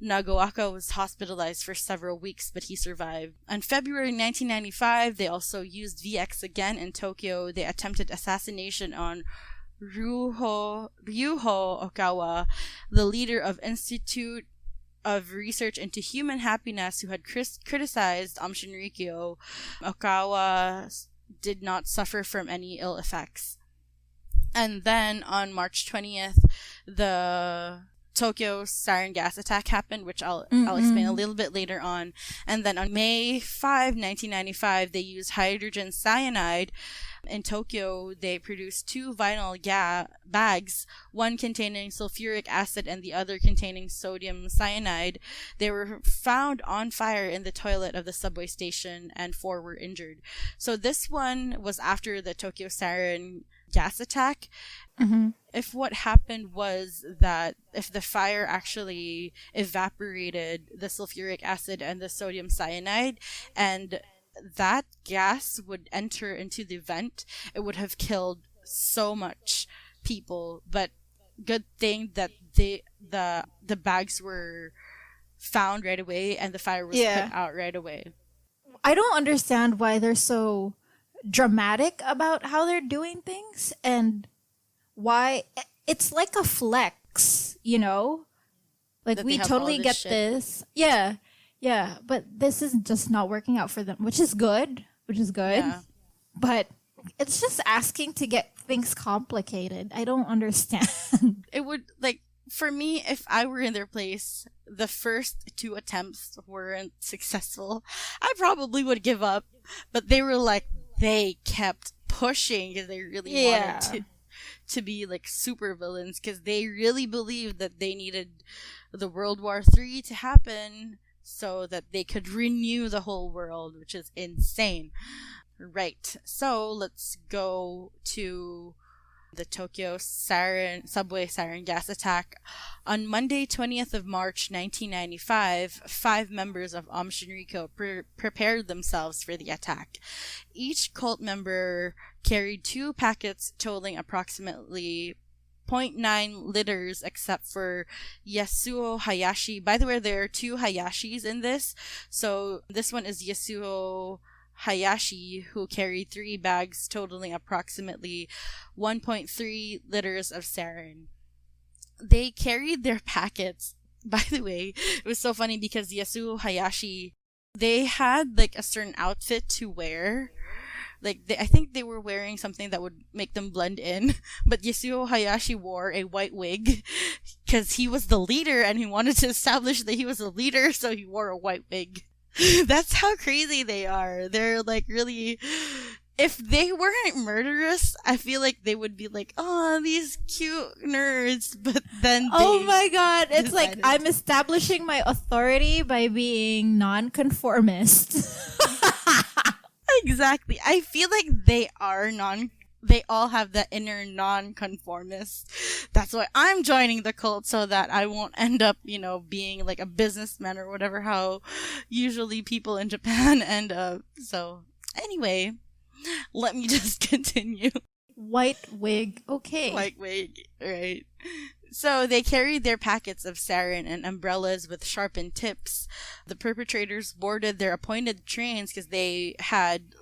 B: Nagaoka was hospitalized for several weeks, but he survived. In February 1995, they also used VX again in Tokyo. They attempted assassination on Ryuho Okawa, the leader of Institute of Research into Human Happiness, who had criticized Aum Shinrikyo. Okawa did not suffer from any ill effects. And then on March 20th, the Tokyo sarin gas attack happened, which I'll explain a little bit later on. And then on May 5, 1995, they used hydrogen cyanide. In Tokyo, they produced 2 vinyl bags, one containing sulfuric acid and the other containing sodium cyanide. They were found on fire in the toilet of the subway station, and 4 were injured. So this one was after the Tokyo sarin gas attack. If what happened was that if the fire actually evaporated the sulfuric acid and the sodium cyanide, and that gas would enter into the vent, it would have killed so much people. But good thing that the bags were found right away and the fire was put out right away.
A: I don't understand why they're so dramatic about how they're doing things, and why it's like a flex, you know? Like, we totally get this. Yeah, but this is just not working out for them, which is good. Yeah. But it's just asking to get things complicated. I don't understand.
B: It would, like, for me, if I were in their place, the first 2 attempts weren't successful, I probably would give up. But they were like, they kept pushing because they really wanted to be like super villains, because they really believed that they needed the World War III to happen so that they could renew the whole world, which is insane. Right. So let's go to the Tokyo subway sarin gas attack. On Monday, 20th of March, 1995, 5 members of Aum Shinrikyo prepared themselves for the attack. Each cult member carried 2 packets totaling approximately 0.9 liters, except for Yasuo Hayashi. By the way, there are 2 Hayashis in this. So this one is Yasuo Hayashi, who carried 3 bags totaling approximately 1.3 liters of sarin. They carried their packets. By the way, it was so funny because Yasuo Hayashi, they had like a certain outfit to wear. Like, I think they were wearing something that would make them blend in, but Yasuo Hayashi wore a white wig because he was the leader and he wanted to establish that he was a leader, so he wore a white wig. That's how crazy they are. They're like really... If they weren't murderous, I feel like they would be like, oh, these cute nerds, but then
A: oh my god, it's like, I'm establishing my authority by being non-conformist.
B: Exactly. I feel like they all have that inner non-conformist. That's why I'm joining the cult, so that I won't end up, being like a businessman or whatever, how usually people in Japan end up. So, anyway, let me just continue.
A: White wig. Okay.
B: White wig, right. So they carried their packets of sarin and umbrellas with sharpened tips. The perpetrators boarded their appointed trains because they had,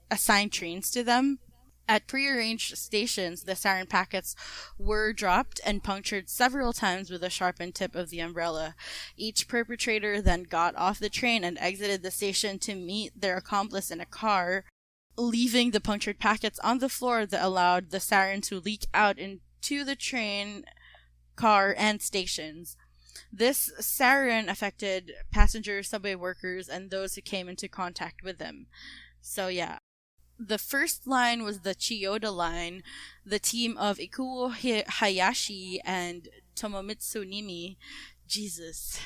B: assigned trains to them. At prearranged stations, the sarin packets were dropped and punctured several times with a sharpened tip of the umbrella. Each perpetrator then got off the train and exited the station to meet their accomplice in a car, leaving the punctured packets on the floor that allowed the sarin to leak out into the train, car, and stations. This sarin affected passengers, subway workers, and those who came into contact with them. So yeah. The first line was the Chiyoda line. The team of Ikuo Hayashi and Tomomitsu Nimi. Jesus.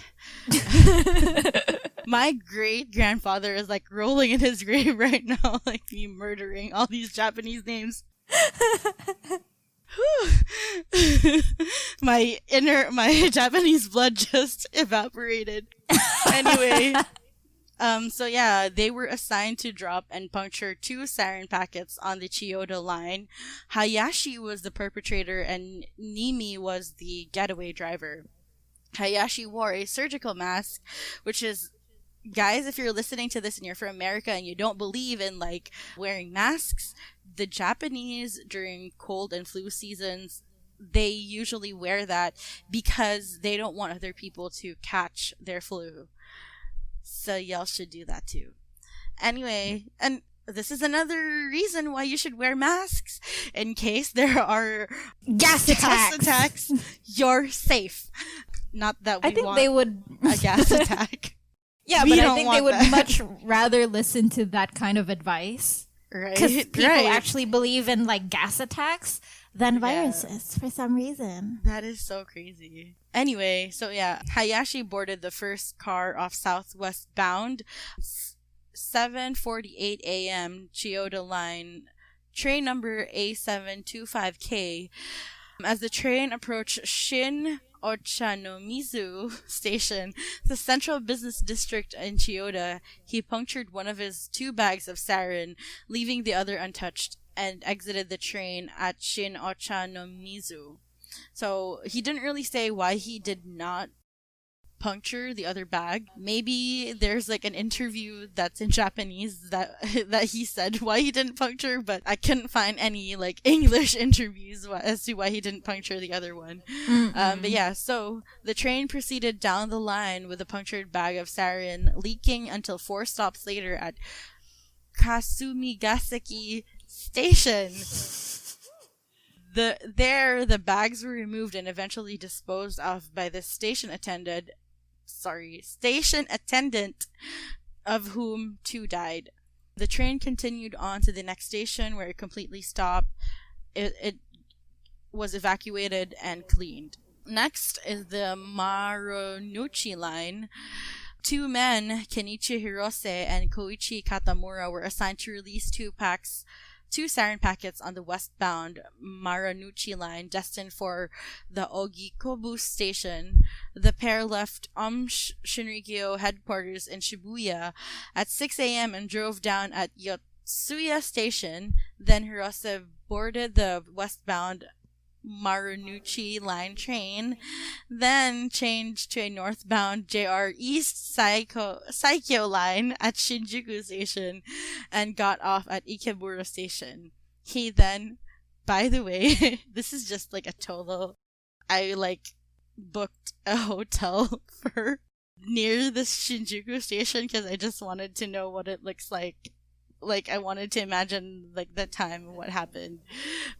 B: My great-grandfather is rolling in his grave right now, me murdering all these Japanese names. My Japanese blood just evaporated. Anyway, So yeah, they were assigned to drop and puncture 2 sarin packets on the Chiyoda line. Hayashi was the perpetrator and Nimi was the getaway driver. Hayashi wore a surgical mask, which is, guys, if you're listening to this and you're from America and you don't believe in like wearing masks, the Japanese during cold and flu seasons, they usually wear that because they don't want other people to catch their flu. So y'all should do that too. Anyway, and this is another reason why you should wear masks. In case there are
A: Gas
B: attacks, you're safe. Not that we
A: I think
B: want
A: they would
B: a gas attack.
A: Yeah,
B: We
A: but I
B: don't
A: think
B: want
A: they would
B: that.
A: much rather listen to that kind of advice.
B: Right?
A: Because people
B: Right.
A: actually believe in like gas attacks than
B: Yeah.
A: viruses for some reason.
B: That is so crazy. Anyway, so yeah, Hayashi boarded the first car off Southwest bound 7:48 a.m. Chiyoda line, train number A725K. As the train approached Shin Ochanomizu Station, the central business district in Chiyoda, he punctured one of his 2 bags of sarin, leaving the other untouched, and exited the train at Shin Ochanomizu. So he didn't really say why he did not puncture the other bag. Maybe there's like an interview that's in Japanese that he said why he didn't puncture, but I couldn't find any like English interviews as to why he didn't puncture the other one. But yeah, so the train proceeded down the line with a punctured bag of sarin, leaking until 4 stops later at Kasumigaseki Station. The bags were removed and eventually disposed of by the station attendant, of whom 2 died. The train continued on to the next station where it completely stopped. It was evacuated and cleaned. Next is the Marunouchi line. 2 men, Kenichi Hirose and Koichi Katamura, were assigned to release 2 sarin packets on the westbound Marunouchi line destined for the Ogikobu station. The pair left Aum Shinrikyo headquarters in Shibuya at 6 a.m. and drove down at Yotsuya station. Then Hirose boarded the westbound Marunouchi line train, then changed to a northbound JR East Saikyo line at Shinjuku station and got off at Ikebura station. He then, by the way, this is just like a total, I like booked a hotel for near the Shinjuku station because I just wanted to know what it looks like. Like, I wanted to imagine, like, the time and what happened.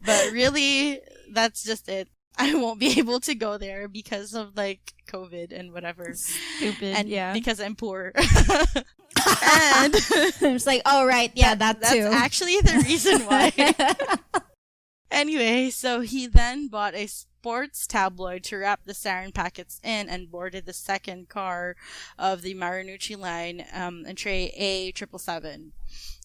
B: But really, that's just it. I won't be able to go there because of, like, COVID and whatever.
A: Stupid,
B: and
A: yeah.
B: because I'm poor. And
A: It's like, oh, right, yeah, that's too.
B: That's actually the reason why. Anyway, so he then bought a sports tabloid to wrap the sarin packets in and boarded the second car of the Marunouchi line in tray A777.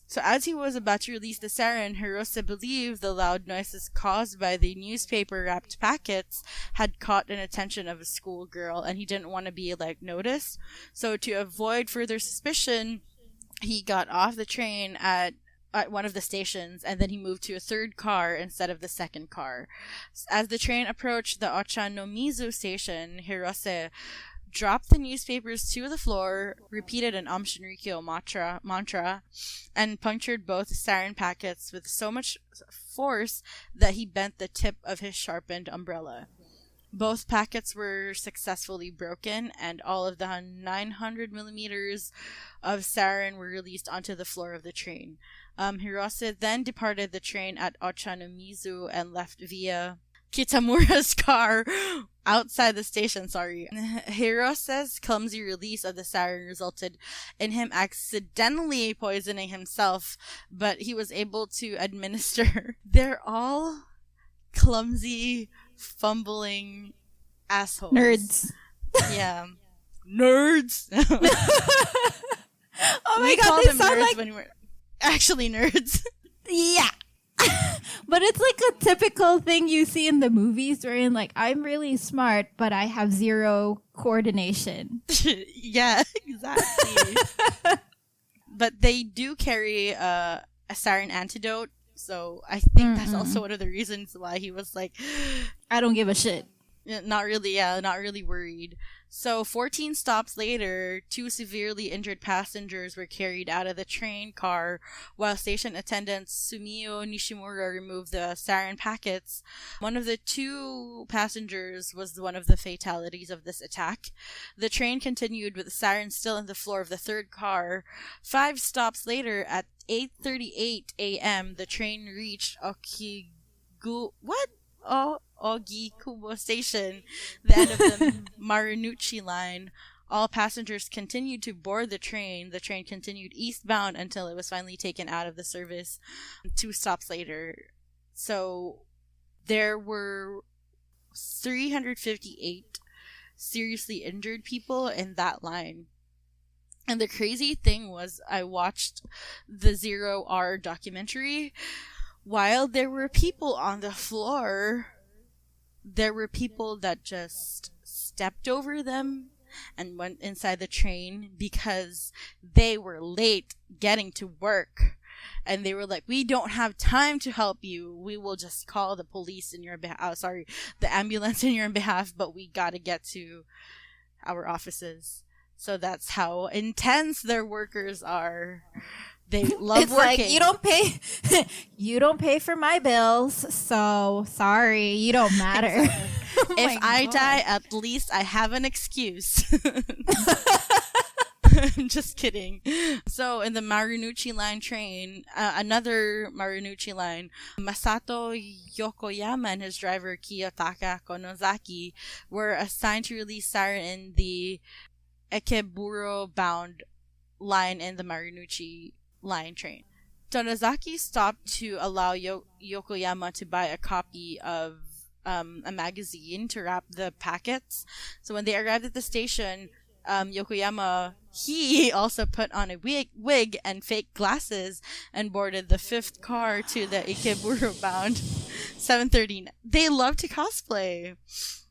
B: So as he was about to release the sarin, Hirose believed the loud noises caused by the newspaper-wrapped packets had caught an attention of a schoolgirl, and he didn't want to be, like, noticed. So to avoid further suspicion, he got off the train at one of the stations, and then he moved to a third car instead of the second car. As the train approached the Ochanomizu station, Hirose dropped the newspapers to the floor, repeated an Aum Shinrikyo mantra, and punctured both sarin packets with so much force that he bent the tip of his sharpened umbrella. Both packets were successfully broken, and all of the 900 millimeters of sarin were released onto the floor of the train. Hirose then departed the train at Ochanomizu and left via Kitamura's car outside the station. Hirose's clumsy release of the sarin resulted in him accidentally poisoning himself, but he was able to administer. They're all clumsy, fumbling assholes.
A: Nerds.
B: Yeah. Nerds!
A: Oh my
B: We
A: god,
B: call
A: they
B: them
A: sound
B: nerds
A: like...
B: when we're actually nerds.
A: Yeah. But it's like a typical thing you see in the movies wherein like I'm really smart but I have zero coordination.
B: Yeah, exactly. But they do carry a sarin antidote, so I think that's also one of the reasons why he was like,
A: I don't give a shit.
B: not really worried. So 14 stops later, two severely injured passengers were carried out of the train car while station attendant Sumio Nishimura removed the sarin packets. One of the two passengers was one of the fatalities of this attack. The train continued with the sarin still on the floor of the third car. 5 stops later, at 8:38 a.m., the train reached Ogikubo Station, the end of the Marunouchi line. All passengers continued to board the train. The train continued eastbound until it was finally taken out of the service 2 stops later. So there were 358 seriously injured people in that line. And the crazy thing was, I watched the Zero Hour documentary. While there were people on the floor, there were people that just stepped over them and went inside the train because they were late getting to work. And they were like, we don't have time to help you. We will just call the police in your behalf. The ambulance in your behalf, but we gotta get to our offices. So that's how intense their workers are. They love
A: it's
B: working.
A: Like you don't pay for my bills, so sorry, you don't matter. Oh
B: if I die, at least I have an excuse. I'm just kidding. So in the Marunouchi line train, another Marunouchi line, Masato Yokoyama and his driver Kiyotaka Konozaki were assigned to release sarin in the Ikeburo bound line in the Marunouchi line train. Tonozaki stopped to allow Yokoyama to buy a copy of a magazine to wrap the packets. So when they arrived at the station, Yokoyama, he also put on a wig and fake glasses and boarded the 5th car to the Ikeburo bound 7:30. They love to cosplay.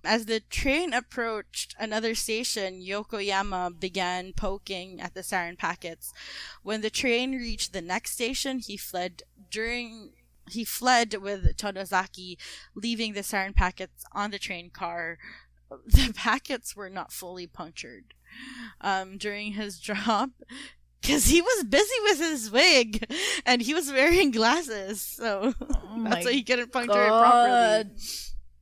B: As the train approached another station, Yokoyama began poking at the sarin packets. When the train reached the next station, he fled with Tonozaki, leaving the sarin packets on the train car. The packets were not fully punctured. During his drop, because he was busy with his wig and he was wearing glasses, so that's why he couldn't puncture it properly.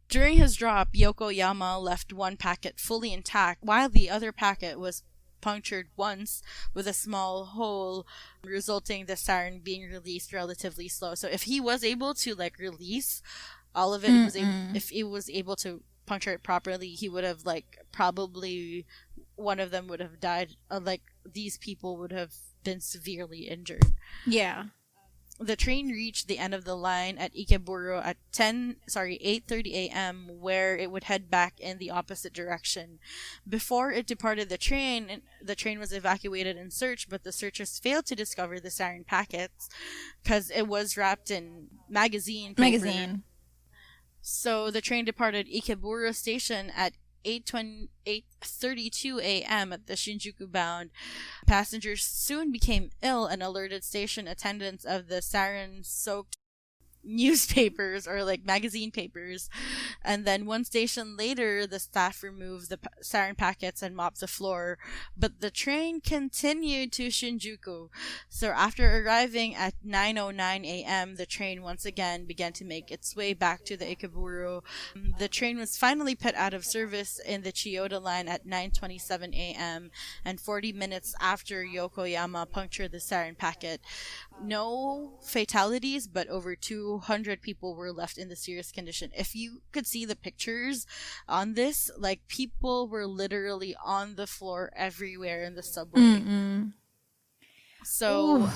B: During his drop, Yokoyama left one packet fully intact, while the other packet was punctured once with a small hole, resulting the sarin being released relatively slow. So if he was able to release all of it, if he was able to puncture it properly, he would have probably one of them would have died. These people would have been severely injured.
A: Yeah.
B: The train reached the end of the line at Ikeburo at 8:30 a.m., where it would head back in the opposite direction. Before it departed the train was evacuated and searched, but the searchers failed to discover the sarin packets because it was wrapped in magazine paper. So the train departed Ikeburo station at 8:32 a.m. at the Shinjuku bound. Passengers soon became ill and alerted station attendants of the sarin-soaked newspapers or magazine papers. And then one station later, the staff removed the sarin packets and mopped the floor. But the train continued to Shinjuku. So after arriving at 9:09 a.m., the train once again began to make its way back to the Ikeburo. The train was finally put out of service in the Chiyoda line at 9:27 a.m. and 40 minutes after Yokoyama punctured the sarin packet. No fatalities, but over 200 people were left in the serious condition. If you could see the pictures on this, people were literally on the floor everywhere in the subway. So,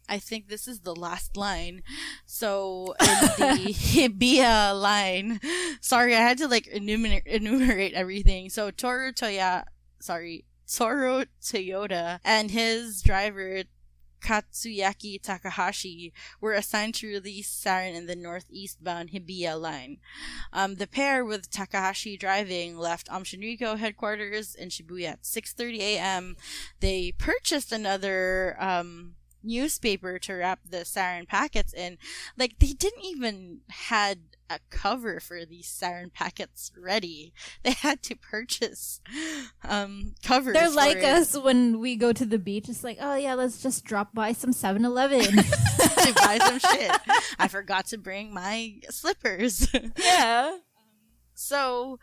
B: I think this is the last line. So, in the Hibiya line, sorry, I had to enumerate everything. So, Toru Toyota and his driver Katsuyaki Takahashi were assigned to release sarin in the northeast-bound Hibiya line. The pair, with Takahashi driving, left Aum Shinrikyo headquarters in Shibuya at 6:30 a.m. They purchased another newspaper to wrap the sarin packets in. Like, they didn't even had a cover for these sarin packets ready. They had to purchase covers.
A: They're like us when we go to the beach. It's like, oh yeah, let's just drop by some 7-Eleven
B: to buy some shit. I forgot to bring my slippers.
A: Yeah.
B: So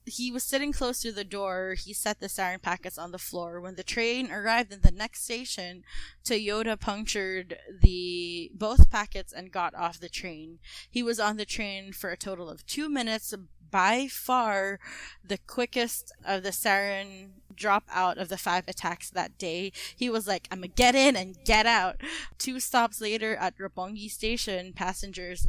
B: he was sitting close to the door. He set the sarin packets on the floor. When the train arrived in the next station, Toyota punctured both packets and got off the train. He was on the train for a total of 2 minutes, by far the quickest of the sarin drop out of the 5 attacks that day. He was like, I'm gonna get in and get out. 2 stops later at Roppongi Station, passengers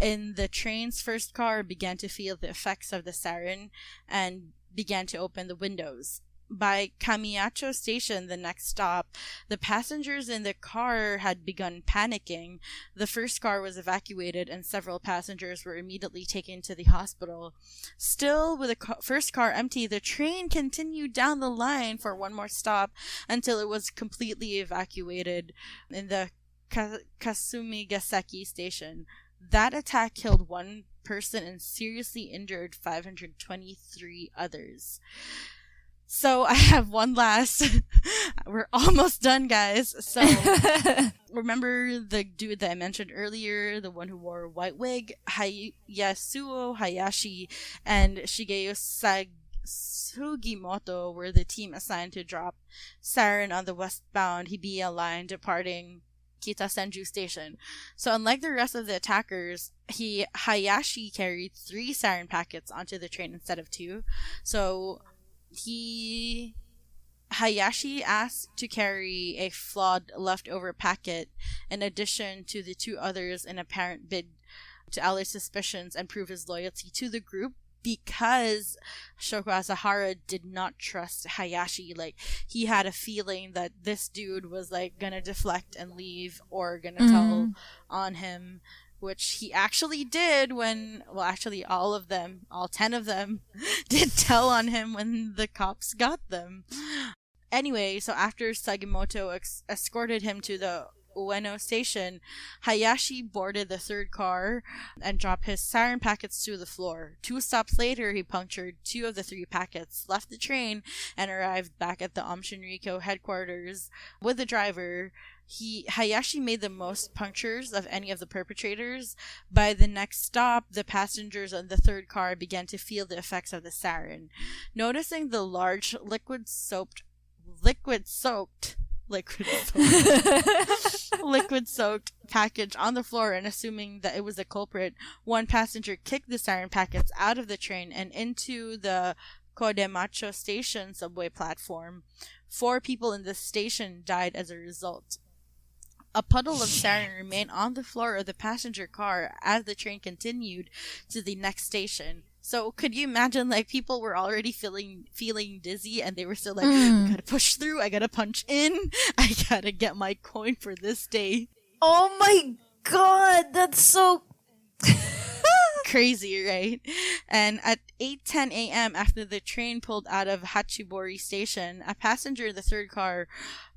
B: in the train's first car began to feel the effects of the sarin and began to open the windows. By Kamiyacho Station, the next stop, the passengers in the car had begun panicking. The first car was evacuated and several passengers were immediately taken to the hospital. Still, with the first car empty, the train continued down the line for one more stop until it was completely evacuated in the Kasumigaseki Station. That attack killed 1 person and seriously injured 523 others. So I have one last. We're almost done, guys. So remember the dude that I mentioned earlier, the one who wore a white wig, Yasuo Hayashi and Shigeyo Sugimoto were the team assigned to drop sarin on the westbound Hibiya line departing Kitasenju Station. So unlike the rest of the attackers, Hayashi carried 3 sarin packets onto the train instead of 2. So Hayashi asked to carry a flawed leftover packet in addition to the 2 others in apparent bid to allay suspicions and prove his loyalty to the group, because Shoko Asahara did not trust Hayashi. Like, he had a feeling that this dude was like gonna deflect and leave or gonna tell on him, which he actually did when, well, actually all 10 of them did tell on him when the cops got them. Anyway, so after Sugimoto escorted him to the Ueno station, Hayashi boarded the 3rd car and dropped his sarin packets to the floor. 2 stops later, he punctured 2 of the 3 packets, left the train, and arrived back at the Aum Shinrikyo headquarters with the driver. Hayashi made the most punctures of any of the perpetrators. By the next stop, the passengers on the 3rd car began to feel the effects of the sarin. Noticing the large liquid-soaked package on the floor and assuming that it was the culprit, one passenger kicked the sarin packets out of the train and into the Kodemacho Station subway platform. 4 people in the station died as a result. A puddle of sarin remained on the floor of the passenger car as the train continued to the next station. So could you imagine, like, people were already feeling dizzy and they were still like, I gotta push through, I gotta punch in, I gotta get my coin for this day.
A: Oh my god, that's so
B: crazy, right? And at 8:10 a.m., after the train pulled out of Hachibori Station, a passenger in the 3rd car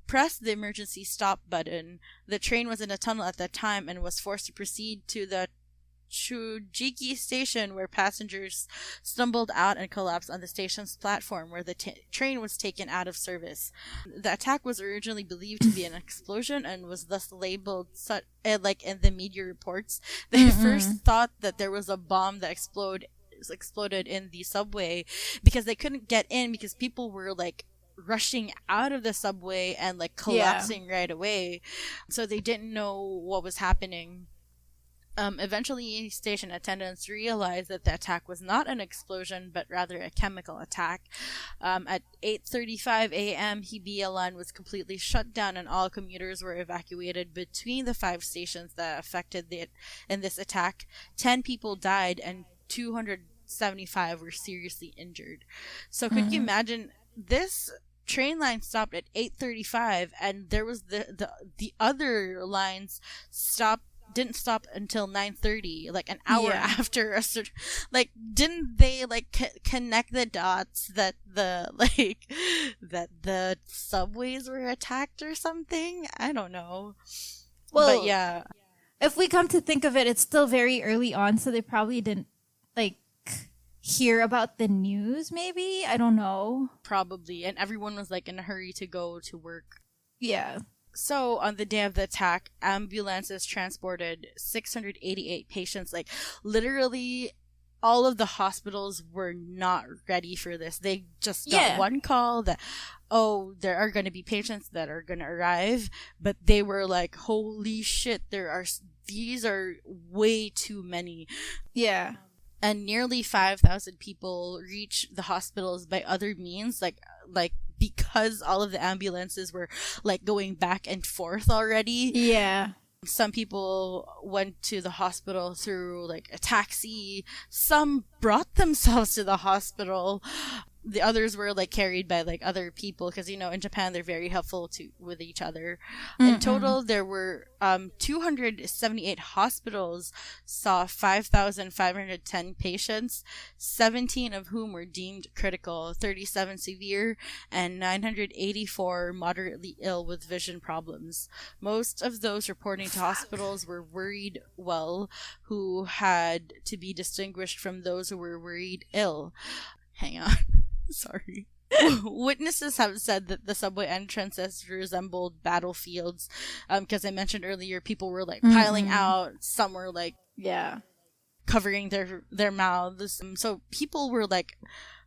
B: pressed the emergency stop button. The train was in a tunnel at that time and was forced to proceed to the Chujiki Station, where passengers stumbled out and collapsed on the station's platform, where the train was taken out of service. The attack was originally believed to be an explosion and was thus labeled like in the media reports. They first thought that there was a bomb that exploded in the subway because they couldn't get in because people were like rushing out of the subway and like collapsing right away. So they didn't know what was happening. Eventually, station attendants realized that the attack was not an explosion, but rather a chemical attack. At 8:35 a.m., Hibiya line was completely shut down and all commuters were evacuated between the 5 stations that affected in this attack. 10 people died and 275 were seriously injured. So could you imagine this train line stopped at 8:35, and there was the other lines didn't stop until 9:30, like an hour after like, didn't they like connect the dots that the subways were attacked or something? I don't know.
A: Well,
B: but yeah,
A: if we come to think of it, it's still very early on, so they probably didn't like hear about the news. Maybe, I don't know.
B: Probably, and everyone was like in a hurry to go to work.
A: Yeah.
B: So, on the day of the attack, ambulances transported 688 patients. Like, literally, all of the hospitals were not ready for this. They just got one call that, oh, there are going to be patients that are going to arrive. But they were like, holy shit, these are way too many.
A: Yeah.
B: And nearly 5,000 people reach the hospitals by other means, like because all of the ambulances were like going back and forth already.
A: Yeah.
B: Some people went to the hospital through like a taxi. Some brought themselves to the hospital. The others were like carried by like other people, because in Japan they're very helpful with each other. In total, there were 278 hospitals saw 5,510 patients, 17 of whom were deemed critical, 37 severe, and 984 moderately ill with vision problems. Most of those reporting to hospitals were worried well, who had to be distinguished from those who were worried ill. Hang on. Sorry. Witnesses have said that the subway entrances resembled battlefields, because I mentioned earlier people were like piling out, some were like covering their mouths. So people were like,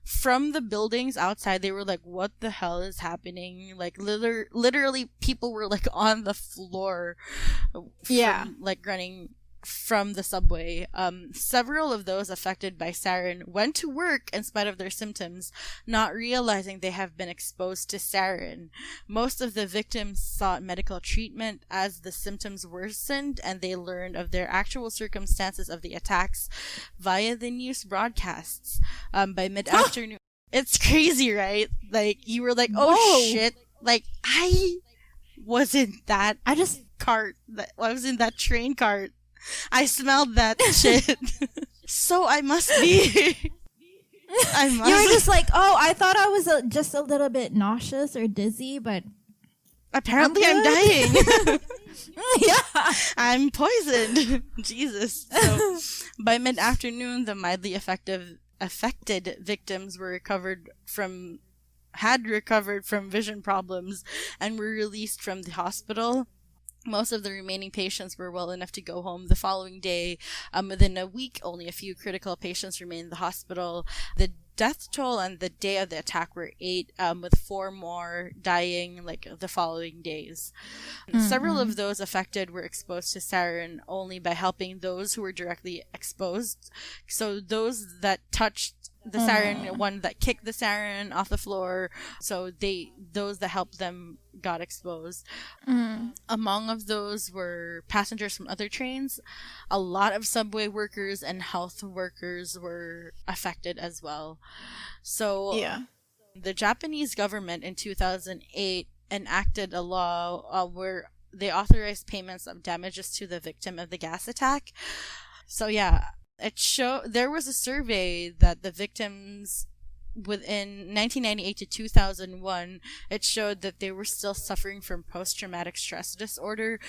B: from the buildings outside, they were like, what the hell is happening? Like, literally people were like on the floor from, like, running from the subway. Several of those affected by sarin went to work in spite of their symptoms, not realizing they have been exposed to sarin. Most of the victims sought medical treatment as the symptoms worsened, and they learned of their actual circumstances of the attacks via the news broadcasts. By mid-afternoon. It's crazy, right? Like, you were like, oh shit, like, I was in that cart, I was in that train cart. I smelled that shit. So I must be. You were
A: just like, oh, I thought I was just a little bit nauseous or dizzy, but
B: apparently I'm dying.
A: Yeah.
B: I'm poisoned. Jesus. So by mid-afternoon, the mildly affected victims had recovered from vision problems and were released from the hospital. Most of the remaining patients were well enough to go home the following day. Within a week, only a few critical patients remained in the hospital. The death toll on the day of the attack were 8, with 4 more dying like the following days. Several of those affected were exposed to sarin only by helping those who were directly exposed. So those that touched the sarin, one that kicked the sarin off the floor, so those that helped them got exposed. Among of those were passengers from other trains. A lot of subway workers and health workers were affected as well. So the Japanese government in 2008 enacted a law where they authorized payments of damages to the victim of the gas attack. So there was a survey that the victims within 1998 to 2001, it showed that they were still suffering from post-traumatic stress disorder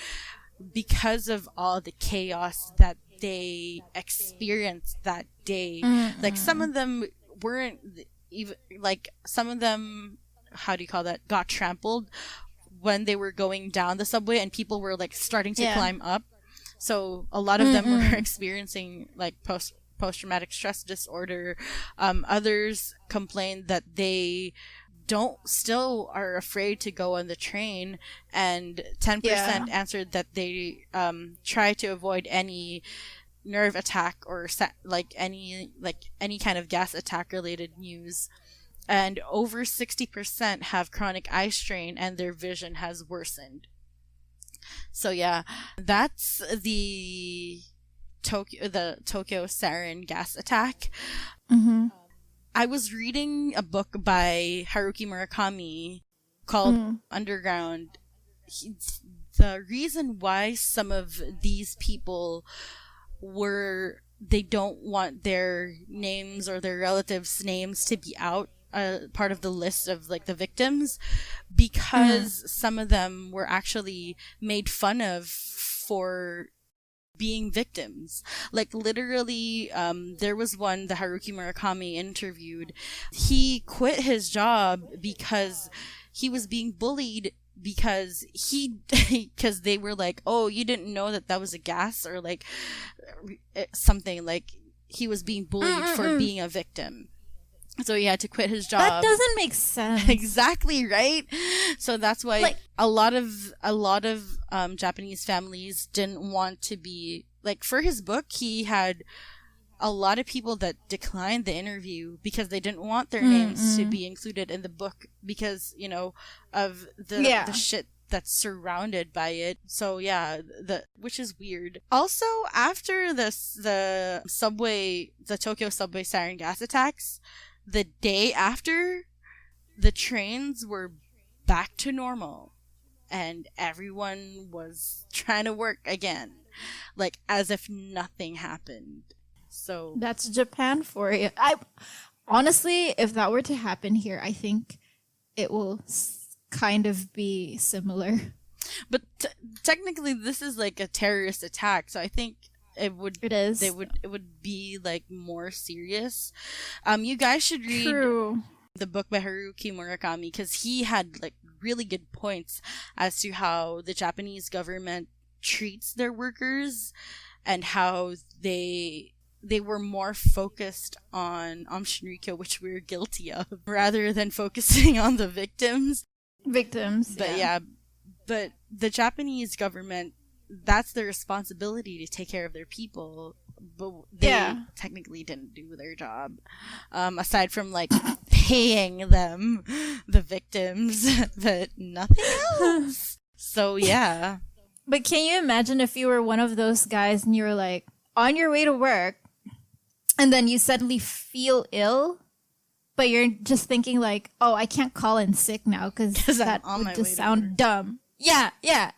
B: because of all the chaos that they experienced that day. Like, some of them weren't even, like, some of them, how do you call that, got trampled when they were going down the subway and people were like starting to climb up. So a lot of them were experiencing like post-traumatic stress disorder. Others complained that they still are afraid to go on the train, and 10% answered that they try to avoid any nerve attack or any kind of gas attack related news. And over 60% have chronic eye strain and their vision has worsened. So that's the Tokyo sarin gas attack. I was reading a book by Haruki Murakami called Underground. The reason why some of these people they don't want their names or their relatives' names to be out, part of the list of like the victims, because some of them were actually made fun of for being victims. Like literally, there was one the Haruki Murakami interviewed. He quit his job because he was being bullied because because they were like, oh, you didn't know that was a gas, or like something. Like he was being bullied for being a victim, so he had to quit his job.
A: That doesn't make sense.
B: Exactly, right? So that's why like, a lot of Japanese families didn't want to be like, for his book, he had a lot of people that declined the interview because they didn't want their names to be included in the book because, you know, of the shit that's surrounded by it. So yeah, which is weird. Also, after the Tokyo Subway sarin gas attacks, the day after, the trains were back to normal and everyone was trying to work again, like as if nothing happened. So
A: that's Japan for you. Honestly, if that were to happen here, I think it will kind of be similar.
B: But technically, this is like a terrorist attack, so I think it is. It would be like more serious. You guys should read the book by Haruki Murakami because he had like really good points as to how the Japanese government treats their workers and how they were more focused on Aum Shinrikyo, which we were guilty of, rather than focusing on the victims. But the Japanese government, that's their responsibility to take care of their people, but they technically didn't do their job, aside from like paying them, the victims, but nothing else. So yeah.
A: But can you imagine if you were one of those guys and you were like on your way to work and then you suddenly feel ill, but you're just thinking like, oh, I can't call in sick now because that would just sound dumb. Yeah.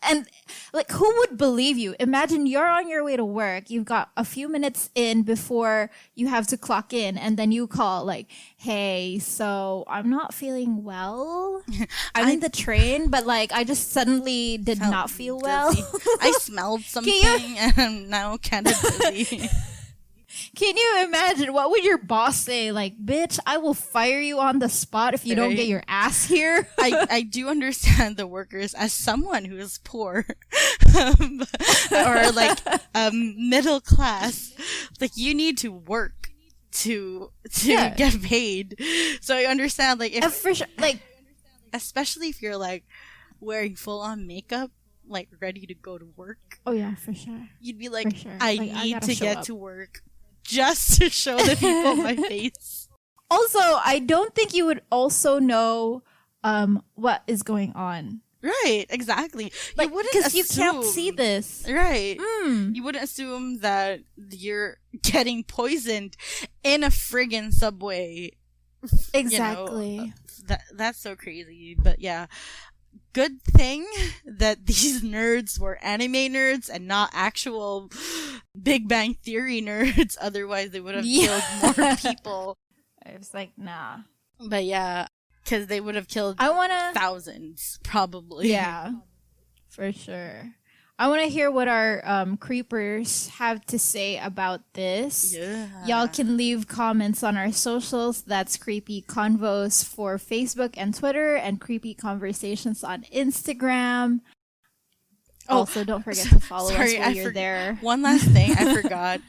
A: And like, who would believe you? Imagine you're on your way to work. You've got a few minutes in before you have to clock in. And then you call like, hey, so I'm not feeling well. I'm in the train, but like, I just suddenly did not feel well.
B: I smelled something and I'm now kind of dizzy.
A: Can you imagine? What would your boss say? Like, bitch, I will fire you on the spot if you don't get your ass here.
B: I do understand the workers as someone who is poor or like middle class. Like, you need to work to get paid. So I understand, like, if
A: for sure, like,
B: especially if you're like wearing full on makeup, like ready to go to work.
A: Oh yeah, for sure.
B: You'd be like, I need to get to work just to show the people my face.
A: Also, I don't think you would also know what is going on.
B: Right, exactly.
A: Like, because you can't see this.
B: Right. You wouldn't assume that you're getting poisoned in a friggin' subway.
A: Exactly.
B: You know, that's so crazy. But yeah. Good thing that these nerds were anime nerds and not actual Big Bang Theory nerds. Otherwise, they would have killed more people.
A: I was like, nah.
B: But yeah, because they would have killed thousands, probably.
A: Yeah, for sure. I want to hear what our creepers have to say about this. Yeah. Y'all can leave comments on our socials. That's Creepy Convos for Facebook and Twitter, and Creepy Conversations on Instagram. Also, don't forget to follow us while you're there.
B: One last thing I forgot.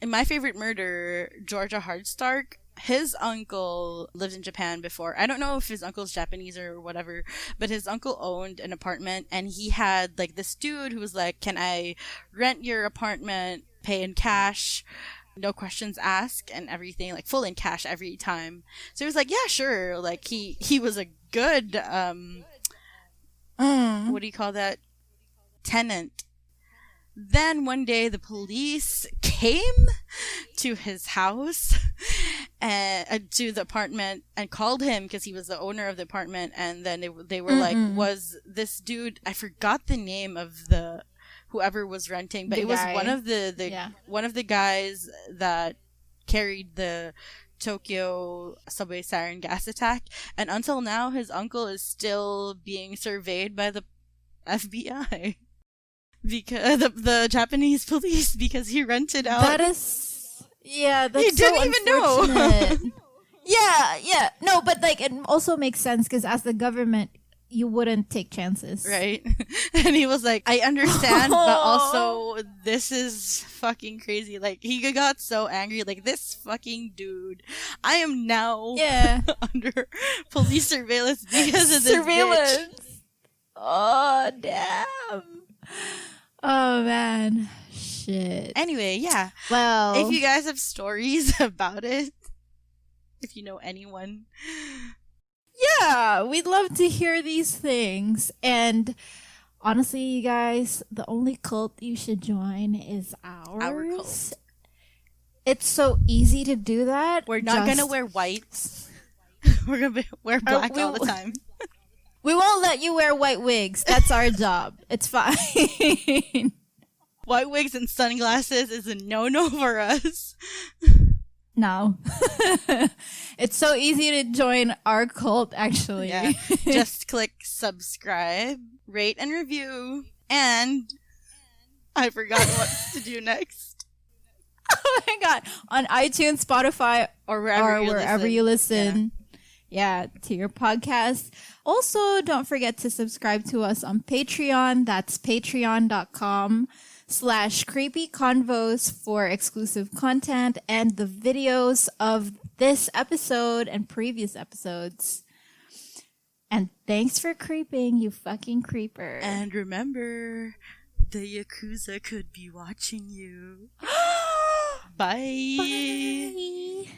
B: In My Favorite Murder, Georgia Hardstark, his uncle lived in Japan before. I don't know if his uncle's Japanese or whatever, but his uncle owned an apartment and he had like this dude who was like, can I rent your apartment, pay in cash, no questions asked and everything, like full in cash every time. So he was like, yeah, sure. Like he was a good, what do you call that? Tenant. Then one day the police came to his house to the apartment and called him because he was the owner of the apartment. And then they were like, was this dude? I forgot the name of the whoever was renting, but it was one of one of the guys that carried the Tokyo Subway sarin gas attack. And until now, his uncle is still being surveyed by the FBI because the Japanese police, because he rented out.
A: That is, yeah, that's
B: he didn't even know.
A: Yeah, no, but like it also makes sense because as the government, you wouldn't take chances,
B: right? And he was like, I understand, but also this is fucking crazy. Like, he got so angry, like, this fucking dude, I am now under police surveillance because of this bitch.
A: Oh, damn. Oh, man. Shit.
B: Anyway, yeah.
A: Well,
B: if you guys have stories about it, if you know anyone,
A: yeah, we'd love to hear these things. And honestly, you guys, the only cult you should join is ours.
B: Our cult.
A: It's so easy to do that.
B: We're not gonna wear white. We're gonna wear black all the time.
A: We won't let you wear white wigs. That's our job. It's fine.
B: White wigs and sunglasses is a no-no for us.
A: No. It's so easy to join our cult, actually.
B: Yeah. Just click subscribe, rate, and review. And I forgot what to do next.
A: Oh my god. On iTunes, Spotify,
B: or wherever
A: you listen. Yeah, to your podcast. Also, don't forget to subscribe to us on Patreon. That's patreon.com/creepyconvos for exclusive content and the videos of this episode and previous episodes. And thanks for creeping, you fucking creeper.
B: And remember, the Yakuza could be watching you. Bye.
A: Bye.